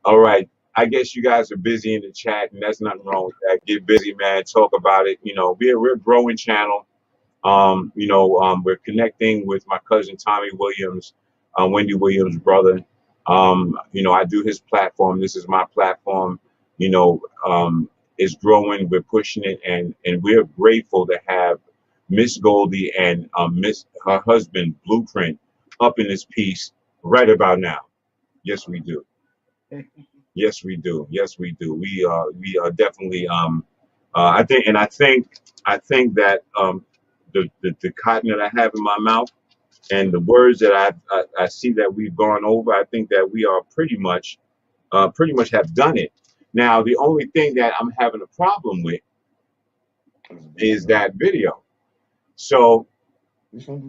All right. I guess you guys are busy in the chat, and there's nothing wrong with that. Get busy, man. Talk about it. We're a growing channel. We're connecting with my cousin Tommy Williams, Wendy Williams' brother. I do his platform. This is my platform. It's growing. We're pushing it, and we're grateful to have Miss Goldi and her husband Blueprint up in this piece right about now. Yes, we do. Yes, we do. Yes, we do. We are definitely. I think that the cotton that I have in my mouth and the words that I see that we've gone over, I think that we are pretty much have done it. Now, the only thing that I'm having a problem with is that video. So,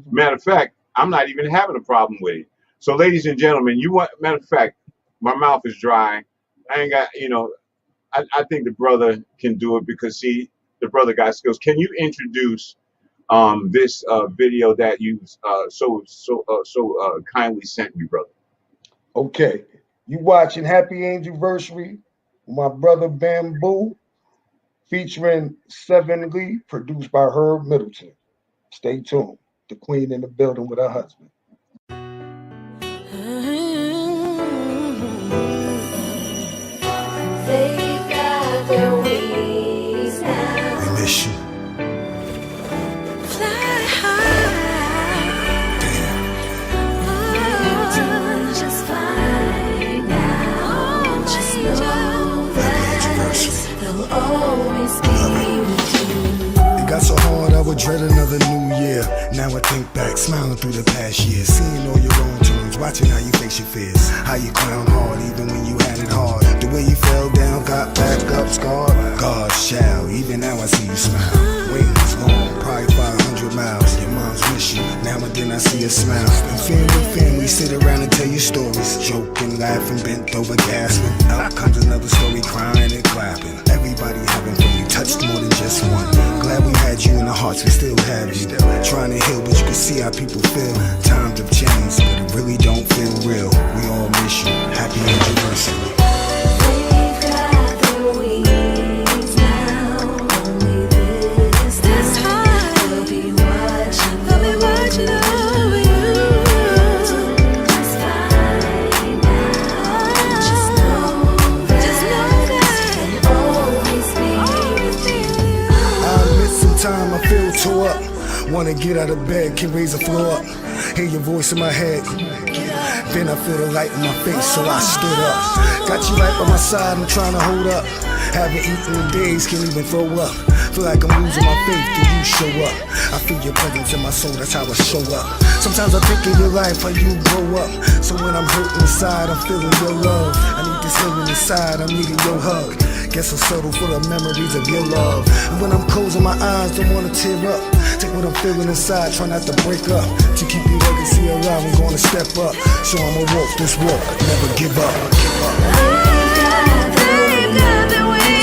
matter of fact, I'm not even having a problem with it. So, ladies and gentlemen, matter of fact, my mouth is dry. I ain't got, I think the brother can do it because the brother got skills. Can you introduce this video that you so kindly sent me, brother? Okay, you watching Happy Anniversary with my brother Bamboo, featuring Seven Lee, produced by Herb Middleton. Stay tuned. The queen in the building with her husband. They got their wings now. We miss you. Fly high. Oh, just fine now. Just know that they'll always be with you. It got so hard I would dread another new year. Now I think back, smiling through the past years, seeing all your wrong turns, watching how you face your fears, how you clown hard even when you had it hard. The way you fell down, got back up, scarred. God's child, even now I see you smile. Waiting is long, probably 500 miles. Your mom's miss you, now and then I see a smile. And family sit around and tell you stories, joking, laughing, bent over, gasping. Out comes another story, crying and clapping. Everybody having fun, you touched more than just one. Glad we had you in the hearts, we still have you. Trying to heal, but you can see how people feel. Times have changed, but it really don't feel real. We all miss you. Happy anniversary. They've got their wings now. Only this time they'll be watching over you. Just fine now. Just know that they'll always be with you. I admit sometime I feel tore up. Wanna get out of bed, can't raise the floor up. Hear your voice in my head. Then I feel the light in my face, so I stood up. Got you right by my side, I'm trying to hold up. Haven't eaten in days, can't even throw up. Feel like I'm losing my faith, do you show up? I feel your presence in my soul, that's how I show up. Sometimes I think of your life, how you grow up. So when I'm hurting inside, I'm feeling your love. I need this healing inside, I'm needing your hug. Guess I'm settled for the memories of your love. And when I'm closing my eyes, don't wanna tear up. Take what I'm feeling inside, try not to break up. To keep your legacy alive, I'm gonna step up. So I'ma walk this walk, never give up. They've got their wings.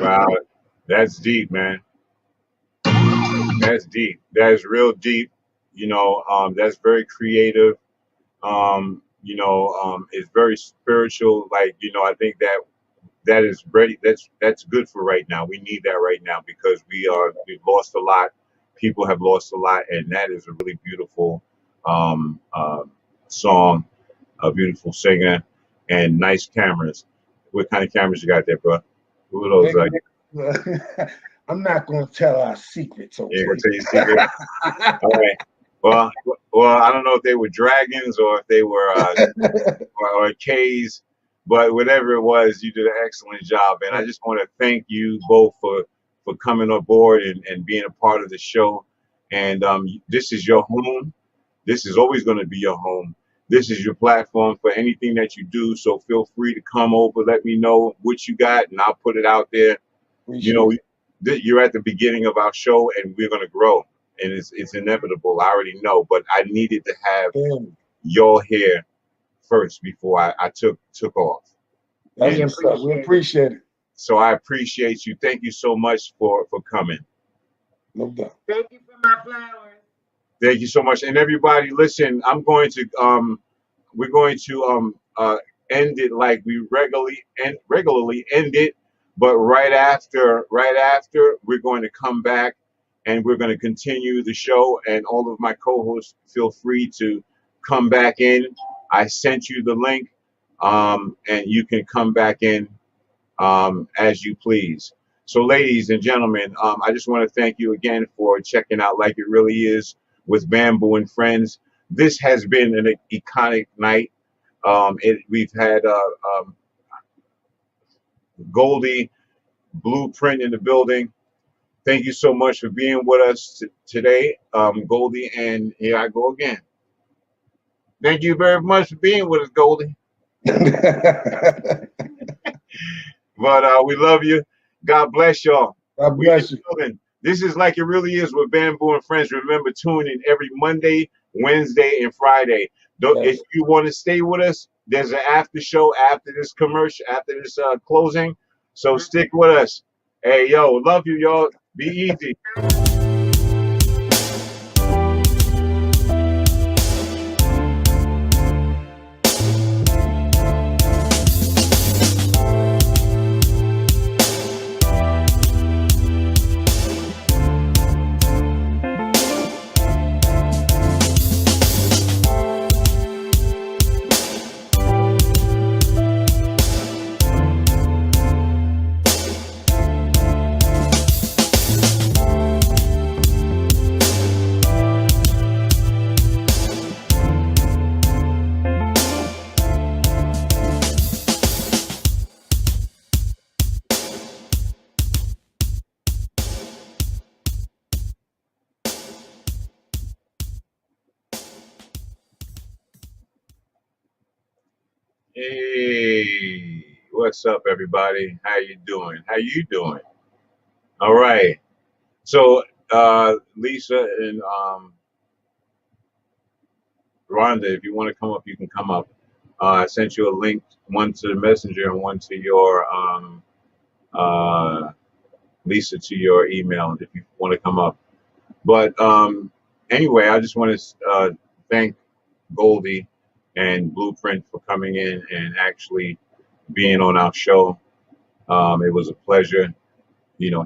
Wow, that's deep, man. That's deep. That is real deep. That's very creative. It's very spiritual. Like, I think that is ready. That's good for right now. We need that right now because we've lost a lot. People have lost a lot, and that is a really beautiful song, a beautiful singer, and nice cameras. What kind of cameras you got there, bro? Who are those? I'm not going to tell our secrets. Okay? Yeah, gonna tell you secret. All right. Well, I don't know if they were dragons or if they were or K's, but whatever it was, you did an excellent job, and I just want to thank you both for coming on board and being a part of the show. And this is your home. This is always going to be your home. This is your platform for anything that you do. So feel free to come over. Let me know what you got, and I'll put it out there. You're at the beginning of our show, and we're going to grow, and it's inevitable. I already know, but I needed to have y'all here first before I took off. We appreciate it. So I appreciate you. Thank you so much for coming. No doubt. Thank you for my flowers. Thank you so much. And everybody, listen, we're going to end it like we regularly end it, but right after we're going to come back and we're going to continue the show, and all of my co-hosts feel free to come back in. I sent you the link, and you can come back in as you please. So ladies and gentlemen, I just want to thank you again for checking out Like It Really Is with Bamboo and Friends. This has been an iconic night. We've had Goldi, Blueprint in the building. Thank you so much for being with us today, Goldi, and here I go again. Thank you very much for being with us, Goldi. But we love you. God bless y'all. God bless you. This is Like It Really Is with Bamboo and Friends. Remember, tune in every Monday, Wednesday, and Friday. If you want to stay with us, there's an after show after this commercial, after this closing. So stick with us. Hey, yo, love you, y'all. Be easy. Hey, what's up, everybody? How you doing? All right. So, Lisa and Rhonda, if you want to come up, you can come up. I sent you a link, one to the messenger and one to your Lisa, to your email, if you want to come up. But anyway, I just want to thank Goldi and Blueprint for coming in and actually being on our show. It was a pleasure,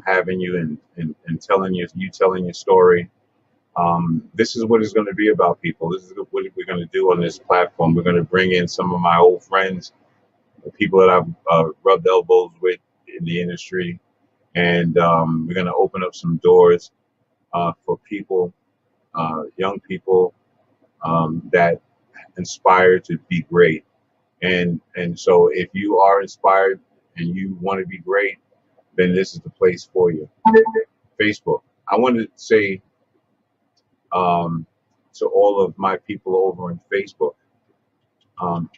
having you and telling your story. This is what it's going to be about, people. This is what we're going to do on this platform. We're going to bring in some of my old friends, the people that I've rubbed elbows with in the industry, and we're going to open up some doors for people, young people that inspired to be great. And so if you are inspired and you want to be great, then this is the place for you. Facebook. I want to say to all of my people over on Facebook, and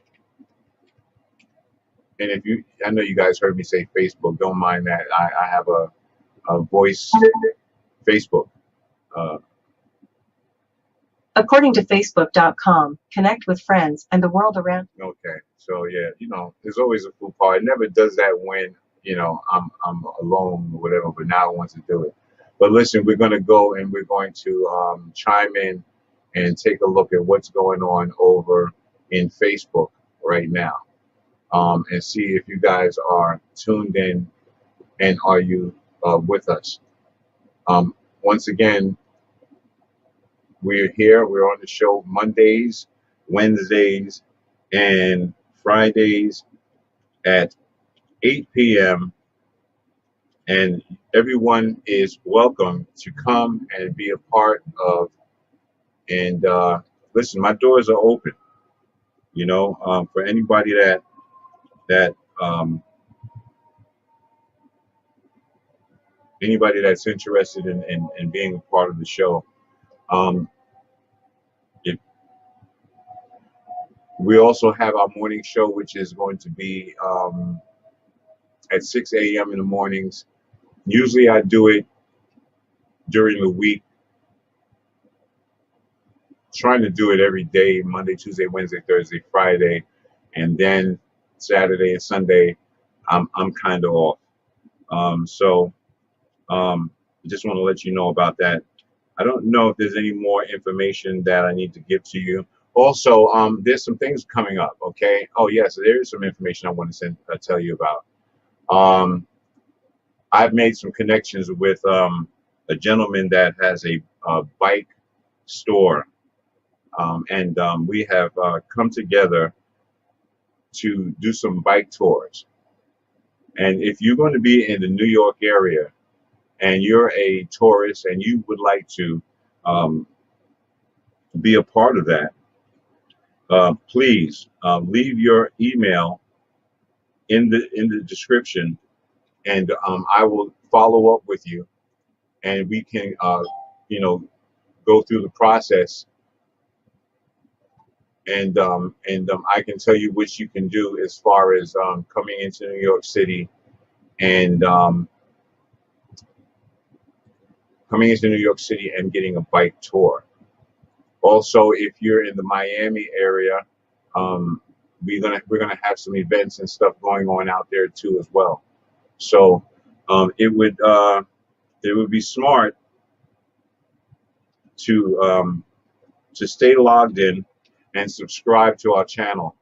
if I know you guys heard me say Facebook, don't mind that. I have a voice Facebook. According to Facebook.com, connect with friends and the world around. Okay, so yeah, there's always a faux pas. It never does that when you know, I'm alone or whatever, but now I want to do it. But listen, we're going to go and we're going to chime in and take a look at what's going on over in Facebook right now, and see if you guys are tuned in and are you with us. Once again, we're here. We're on the show Mondays, Wednesdays, and Fridays at 8 p.m. And everyone is welcome to come and be a part of. And listen, my doors are open. You know, for anybody that anybody that's interested in being a part of the show. If we also have our morning show, which is going to be at 6 a.m. in the mornings. Usually I do it during the week, trying to do it every day, Monday, Tuesday, Wednesday, Thursday, Friday, and then Saturday and Sunday, I'm kind of off. So just want to let you know about that. I don't know if there's any more information that I need to give to you. Also, there's some things coming up, okay? Oh, yes, there's some information I want to tell you about. I've made some connections with a gentleman that has a bike store, and we have come together to do some bike tours. And if you're going to be in the New York area and you're a tourist and you would like to be a part of that, please leave your email in the description, and I will follow up with you, and we can you know, go through the process, and I can tell you what you can do as far as coming into New York City and getting a bike tour. Also, if you're in the Miami area, we're gonna have some events and stuff going on out there too as well. So it would be smart to stay logged in and subscribe to our channel,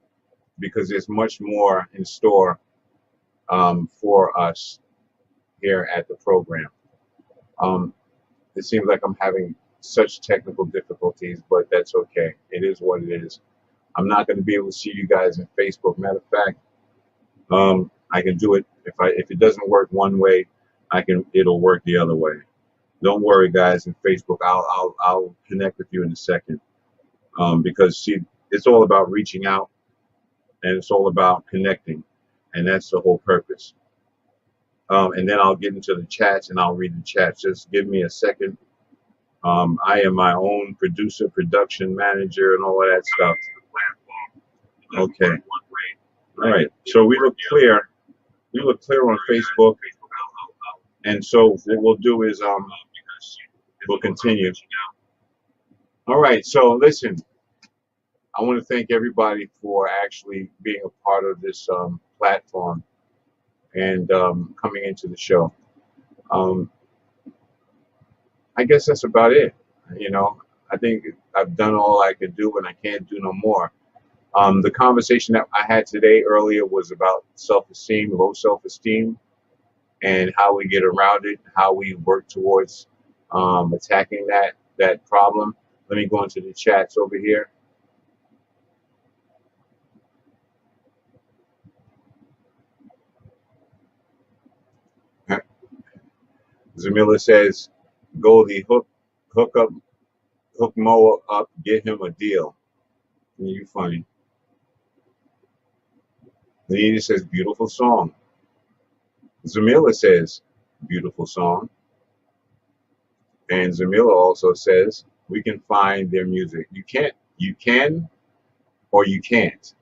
because there's much more in store for us here at the program. It seems like I'm having such technical difficulties, but that's okay. It is what it is. I'm not going to be able to see you guys in Facebook. Matter of fact, I can do it if it doesn't work one way, it'll work the other way. Don't worry, guys. In Facebook, I'll connect with you in a second, because see, it's all about reaching out, and it's all about connecting, and that's the whole purpose. And then I'll get into the chats and I'll read the chats. Just give me a second. I am my own producer, production manager, and all of that stuff. Okay. All right. So we look clear. We look clear on Facebook. And so what we'll do is we'll continue. All right. So listen, I want to thank everybody for actually being a part of this platform and coming into the show. I guess that's about it. You know, I think I've done all I could do, and I can't do no more. The conversation that I had today earlier was about self-esteem, low self-esteem, and how we get around it, how we work towards attacking that problem. Let me go into the chats over here. Zamila says, Goldie, hook Mo up, get him a deal. You funny. Anita says, beautiful song. Zamila says, beautiful song. And Zamila also says, we can find their music. You can, or you can't.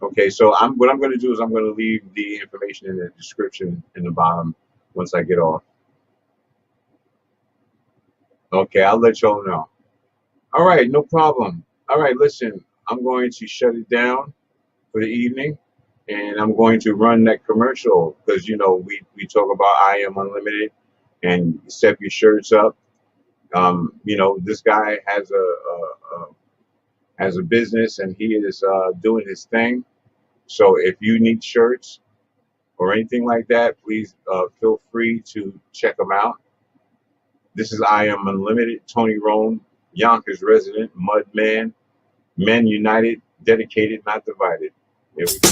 Okay, so what I'm going to do is I'm going to leave the information in the description in the bottom once I get off. Okay, I'll let y'all know. All right, no problem. All right, listen, I'm going to shut it down for the evening, and I'm going to run that commercial because we talk about I Am Unlimited and step your shirts up. This guy has a business and he is doing his thing. So if you need shirts or anything like that, please feel free to check them out. This is I Am Unlimited, Tony Rome, Yonkers resident, Mud Man, Men United, dedicated, not divided. Here we go.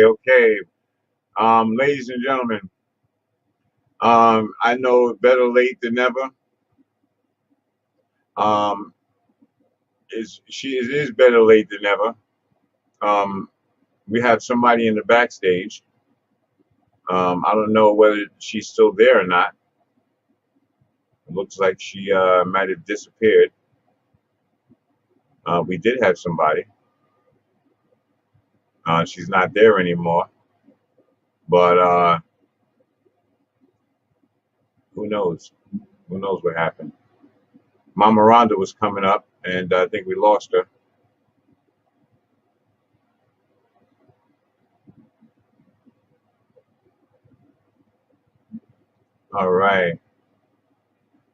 Okay. Ladies and gentlemen, I know better late than never. It is better late than never. We have somebody in the backstage. I don't know whether she's still there or not. It looks like she might have disappeared. We did have somebody. She's not there anymore. But who knows? Who knows what happened? Mama Rhonda was coming up, and I think we lost her. All right.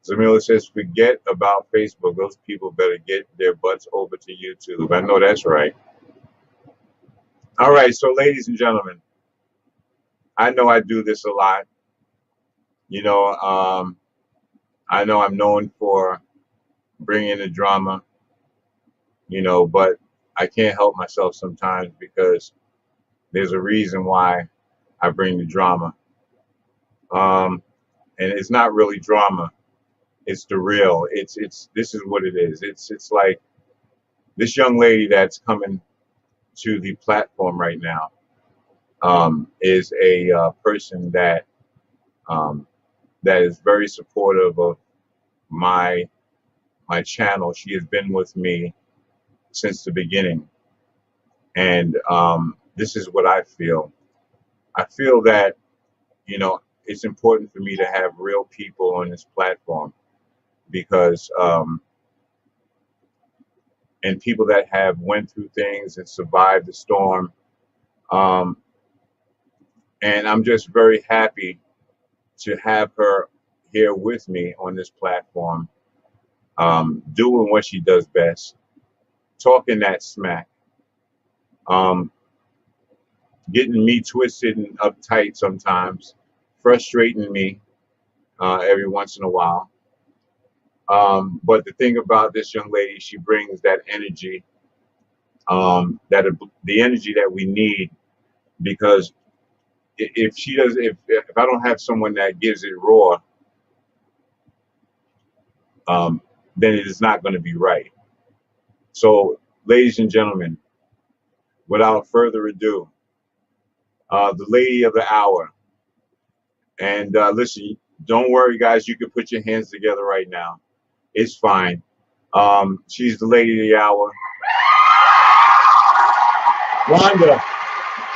Zamila says, forget about Facebook. Those people better get their butts over to YouTube. I know that's right. All right. So, ladies and gentlemen, I know I do this a lot. I know I'm known for bringing the drama, but I can't help myself sometimes because there's a reason why I bring the drama. And it's not really drama. It's the real. This is what it is. It's like this young lady that's coming to the platform right now is a person that is very supportive of my channel. She has been with me since the beginning, and this is what I feel. I feel that it's important for me to have real people on this platform because and people that have went through things and survived the storm, and I'm just very happy to have her here with me on this platform, doing what she does best, talking that smack, Getting me twisted and uptight sometimes, frustrating me every once in a while. But the thing about this young lady, she brings that energy, the energy that we need, because if she does, if I don't have someone that gives it raw, then it is not going to be right. So, ladies and gentlemen, without further ado, the lady of the hour. And listen, don't worry, guys. You can put your hands together right now. It's fine. She's the lady of the hour. Wanda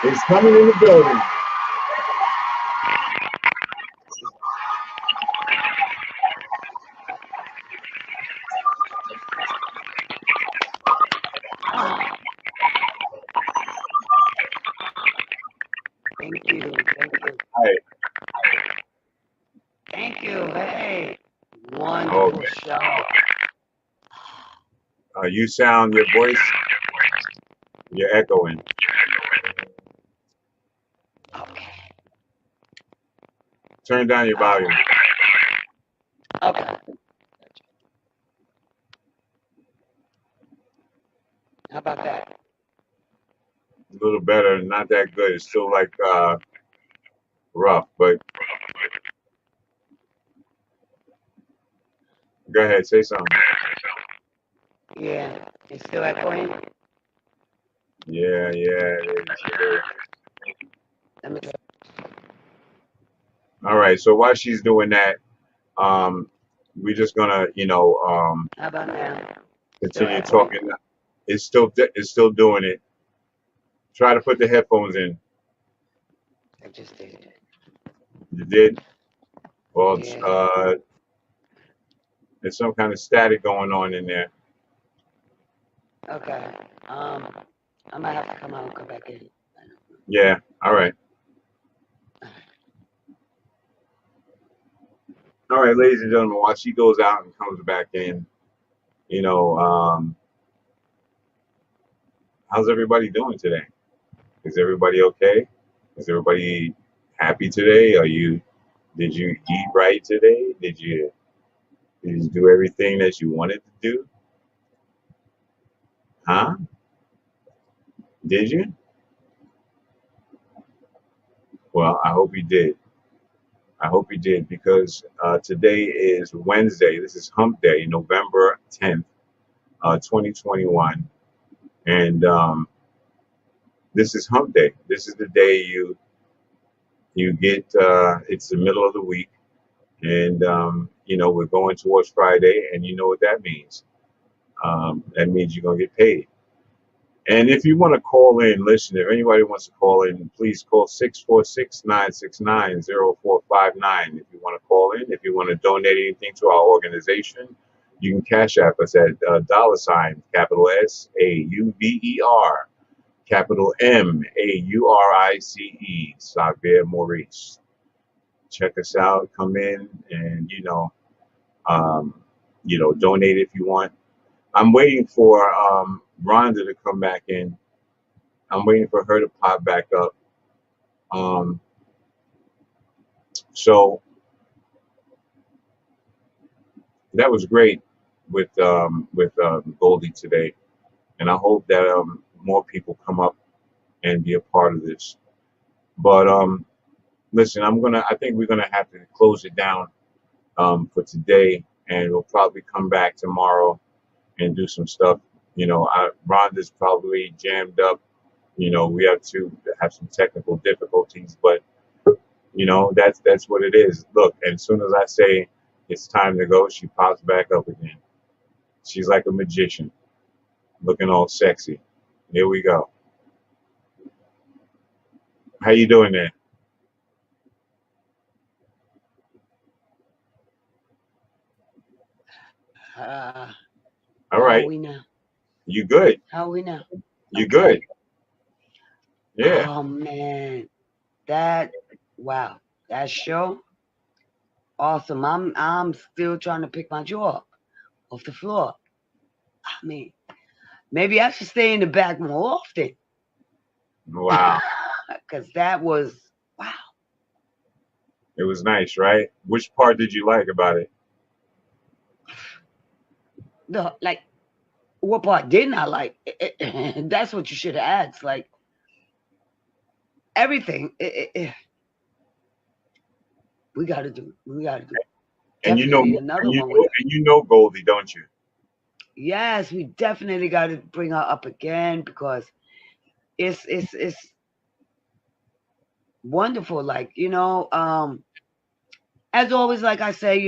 is coming in the building. Thank you. Thank you. Hi. Thank you. Hey. Wonderful show. You sound, your voice, you're echoing. Okay. Turn down your volume. Okay. How about that? A little better, not that good. It's still like rough, but go ahead, say something. Yeah. It's still echoing? Yeah, it is. Let me try. All right, so while she's doing that, we're just gonna, How about now? continue talking. It's still doing it. Try to put the headphones in. I just did. You did? Well, Yeah. there's some kind of static going on in there. Okay. I might have to come out and come back in. Yeah. All right. All right, ladies and gentlemen, while she goes out and comes back in, how's everybody doing today? Is everybody okay? Is everybody happy today? Did you eat right today? Did you do everything that you wanted to do? Huh? Did you? Well, I hope you did. I hope you did, because today is Wednesday. This is Hump Day, November 10th, 2021. And this is Hump Day. This is the day you get, it's the middle of the week. And, we're going towards Friday, and you know what that means. That means you're going to get paid. And if you want to call in, listen, if anybody wants to call in, please call 646-969-0459 if you want to call in. If you want to donate anything to our organization, you can cash app us at $, capital SAUVER, capital MAURICE, sauvermaurice. Check us out, come in, and, donate if you want. I'm waiting for Rhonda to come back in. I'm waiting for her to pop back up. So that was great with Goldie today, and I hope that more people come up and be a part of this. But listen, I think we're gonna have to close it down for today, and we'll probably come back tomorrow and do some stuff. Rhonda's probably jammed up. We have to have some technical difficulties, but that's what it is. Look, as soon as I say it's time to go, she pops back up again. She's like a magician, looking all sexy. Here we go. How you doing there? All right. How are we now? You good? How are we now? You good? Yeah. Oh man, wow, that show, awesome. I'm still trying to pick my jaw up off the floor. I mean, maybe I should stay in the back more often. Wow. Because that was, wow. It was nice, right? Which part did you like about it? Like, what part didn't I like? That's what you should have asked. Like, everything. We got to do. And you know, Definitely another one with her. and you know Goldie, don't you? Yes, we definitely got to bring her up again because it's wonderful. Like, as always, like I say,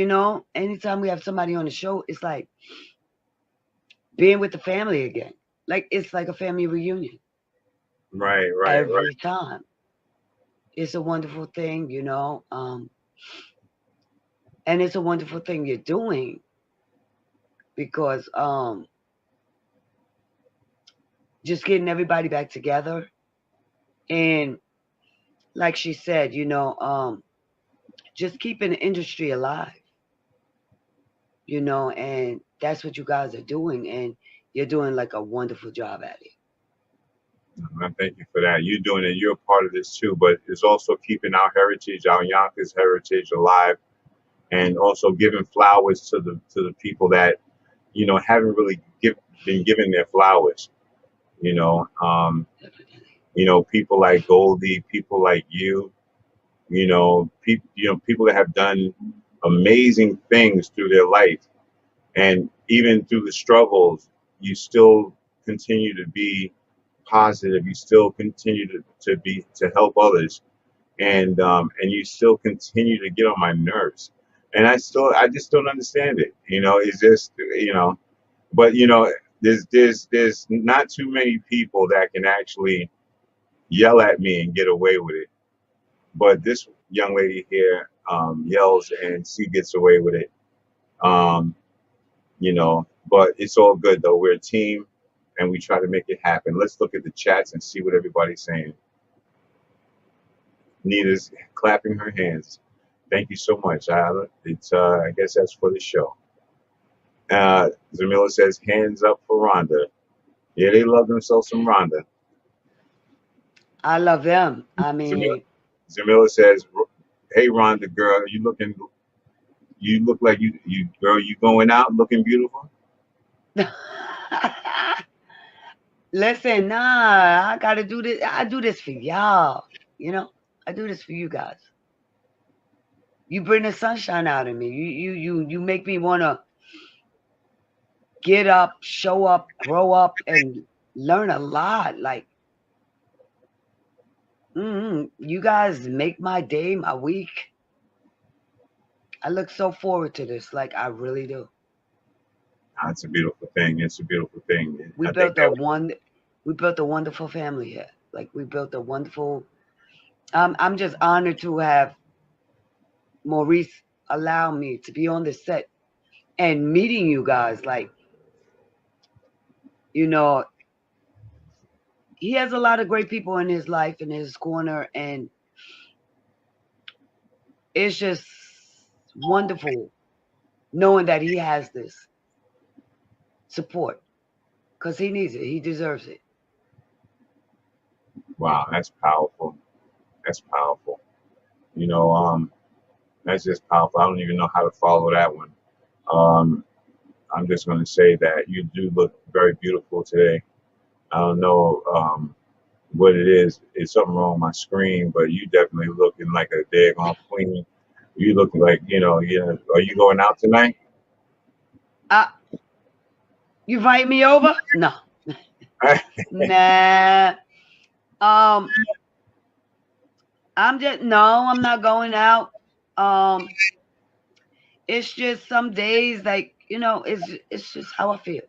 anytime we have somebody on the show, it's like being with the family again. Like, it's like a family reunion. Right. Every time. It's a wonderful thing, and it's a wonderful thing you're doing because just getting everybody back together and like she said, just keeping the industry alive, and that's what you guys are doing, and you're doing like a wonderful job at it. Thank you for that. You're doing it. You're a part of this too, but it's also keeping our heritage, our Yonkers heritage alive, and also giving flowers to the people that haven't really been given their flowers. People like Goldie, people like you, people that have done amazing things through their life, and even through the struggles, you still continue to be positive. You still continue to help others, and you still continue to get on my nerves. And I just don't understand it. It's just but there's not too many people that can actually yell at me and get away with it. But this young lady here yells and she gets away with it. But it's all good though. We're a team and we try to make it happen. Let's look at the chats and see what everybody's saying. Nita's clapping her hands. Thank you so much. I guess that's for the show. Zamila says, hands up for Rhonda. Yeah, they love themselves some Rhonda. I love them. I mean, Zamila says, hey Rhonda, girl, you look like you girl, you going out looking beautiful? Listen, nah, I gotta do this. I do this for y'all. I do this for you guys. You bring the sunshine out of me. You make me wanna get up, show up, grow up, and learn a lot. Like, you guys make my day, my week. I look so forward to this. Like, I really do. It's a beautiful thing. It's a beautiful thing. We built a wonderful family here. Like, we built a wonderful. I'm just honored to have Maurice allow me to be on the set and meeting you guys. Like, he has a lot of great people in his life, in his corner, and it's just wonderful knowing that he has this support because he needs it. He deserves it. Wow, that's powerful. That's powerful. That's just powerful. I don't even know how to follow that one. I'm just going to say that you do look very beautiful today. I don't know what it is. It's something wrong with my screen, but you definitely looking like a daggone queen. You look like, are you going out tonight? You invite me over? No. Nah. I'm not going out. It's just some days like, it's just how I feel.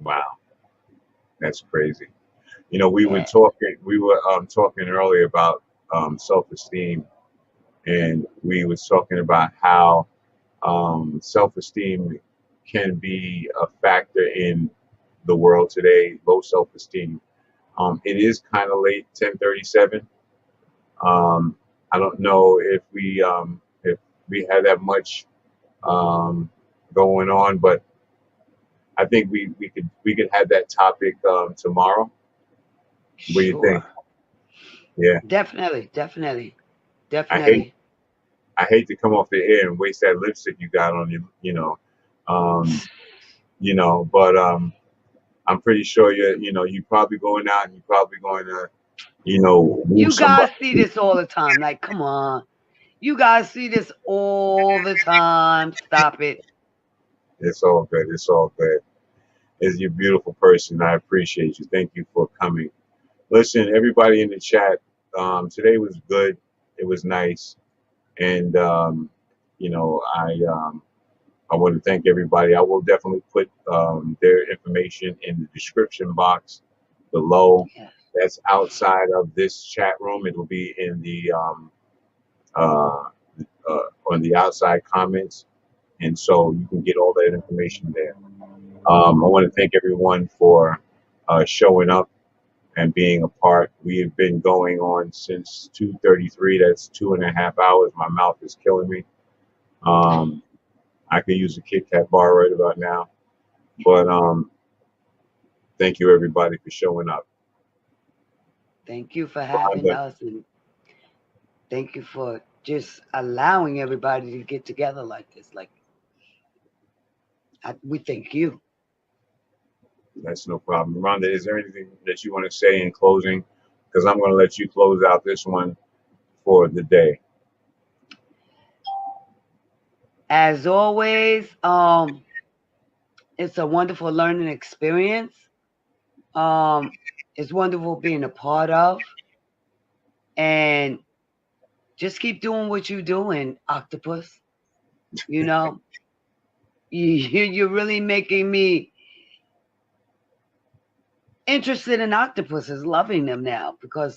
Wow. That's crazy. We were talking earlier about self-esteem, and we was talking about how self-esteem can be a factor in the world today, low self-esteem. It is kind of late, 10:37. I don't know if we had that much going on, but I think we could have that topic tomorrow. What do you think? Sure. Yeah. Definitely. I hate to come off the air and waste that lipstick you got on you, but I'm pretty sure you probably going out and you probably going to, woo You somebody. guys see this all the time. Like, come on. You guys see this all the time. Stop it. It's all good. It's all good. You're a beautiful person. I appreciate you. Thank you for coming. Listen, everybody in the chat, today was good. It was nice. And, I want to thank everybody. I will definitely put their information in the description box below. Yeah. That's outside of this chat room. It will be in the on the outside comments, and so you can get all that information there. I want to thank everyone for showing up and being a part. We have been going on since 2:33. That's 2.5 hours. My mouth is killing me. I could use a Kit Kat bar right about now. But thank you everybody for showing up. Thank you for having us, and thank you for just allowing everybody to get together like this. Like, we thank you. That's no problem. Rhonda, is there anything that you want to say in closing? Because I'm going to let you close out this one for the day. As always, it's a wonderful learning experience. It's wonderful being a part of. And just keep doing what you're doing, Octopus. You're really making me interested in octopuses, loving them now, because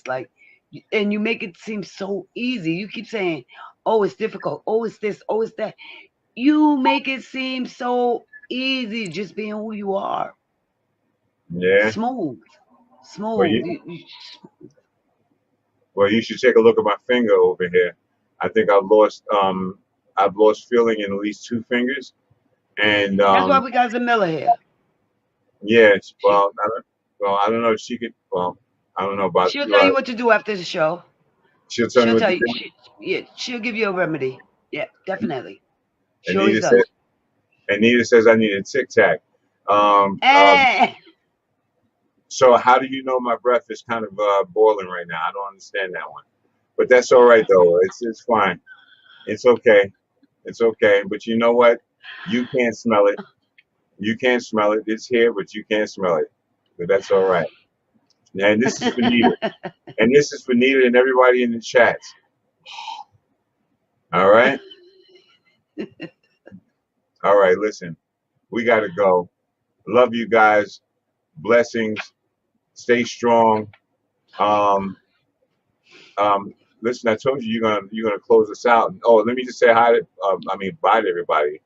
and you make it seem so easy. You keep saying, oh, it's difficult. Oh, it's this. Oh, it's that. You make it seem so easy just being who you are. Yeah. Smooth. Well, you should take a look at my finger over here. I think I've lost feeling in at least 2 fingers. And that's why we got Zamilla here. Yes. Well, I don't know if she could. Well, I don't know about. She'll tell you what to do after the show. She'll tell you. Yeah, she'll give you a remedy. Yeah, definitely. Anita says I need a Tic Tac. So how do you know my breath is kind of boiling right now? I don't understand that one. But that's all right though. It's fine. It's okay. It's okay. But you know what? You can't smell it. You can't smell it. It's here, but you can't smell it. But that's all right. And this is for Nita. And this is for Nita and everybody in the chats. All right? All right, listen. We got to go. Love you guys. Blessings. Stay strong. Listen, I told you you're gonna close us out. Oh, let me just say hi to bye to everybody.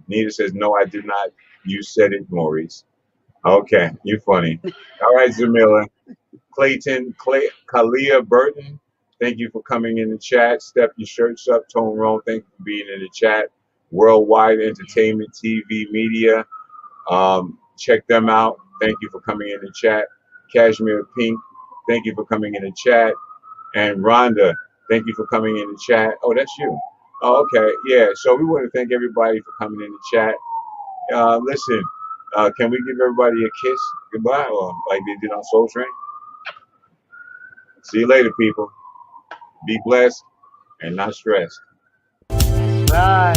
Nita says, no, I did not. You said it, Maurice. Okay, you're funny. All right, Zamilla. Clayton, Kalia Burton, thank you for coming in the chat. Step your shirts up. Tone Rome, thank you for being in the chat. Worldwide Entertainment TV Media. Check them out. Thank you for coming in the chat. Cashmere Pink, thank you for coming in the chat. And Rhonda, thank you for coming in the chat. Oh, that's you. Oh, okay. Yeah. So we want to thank everybody for coming in the chat. Listen, can we give everybody a kiss goodbye, or like they did on Soul Train? See you later, people. Be blessed and not stressed. Bye.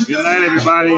Good night, everybody.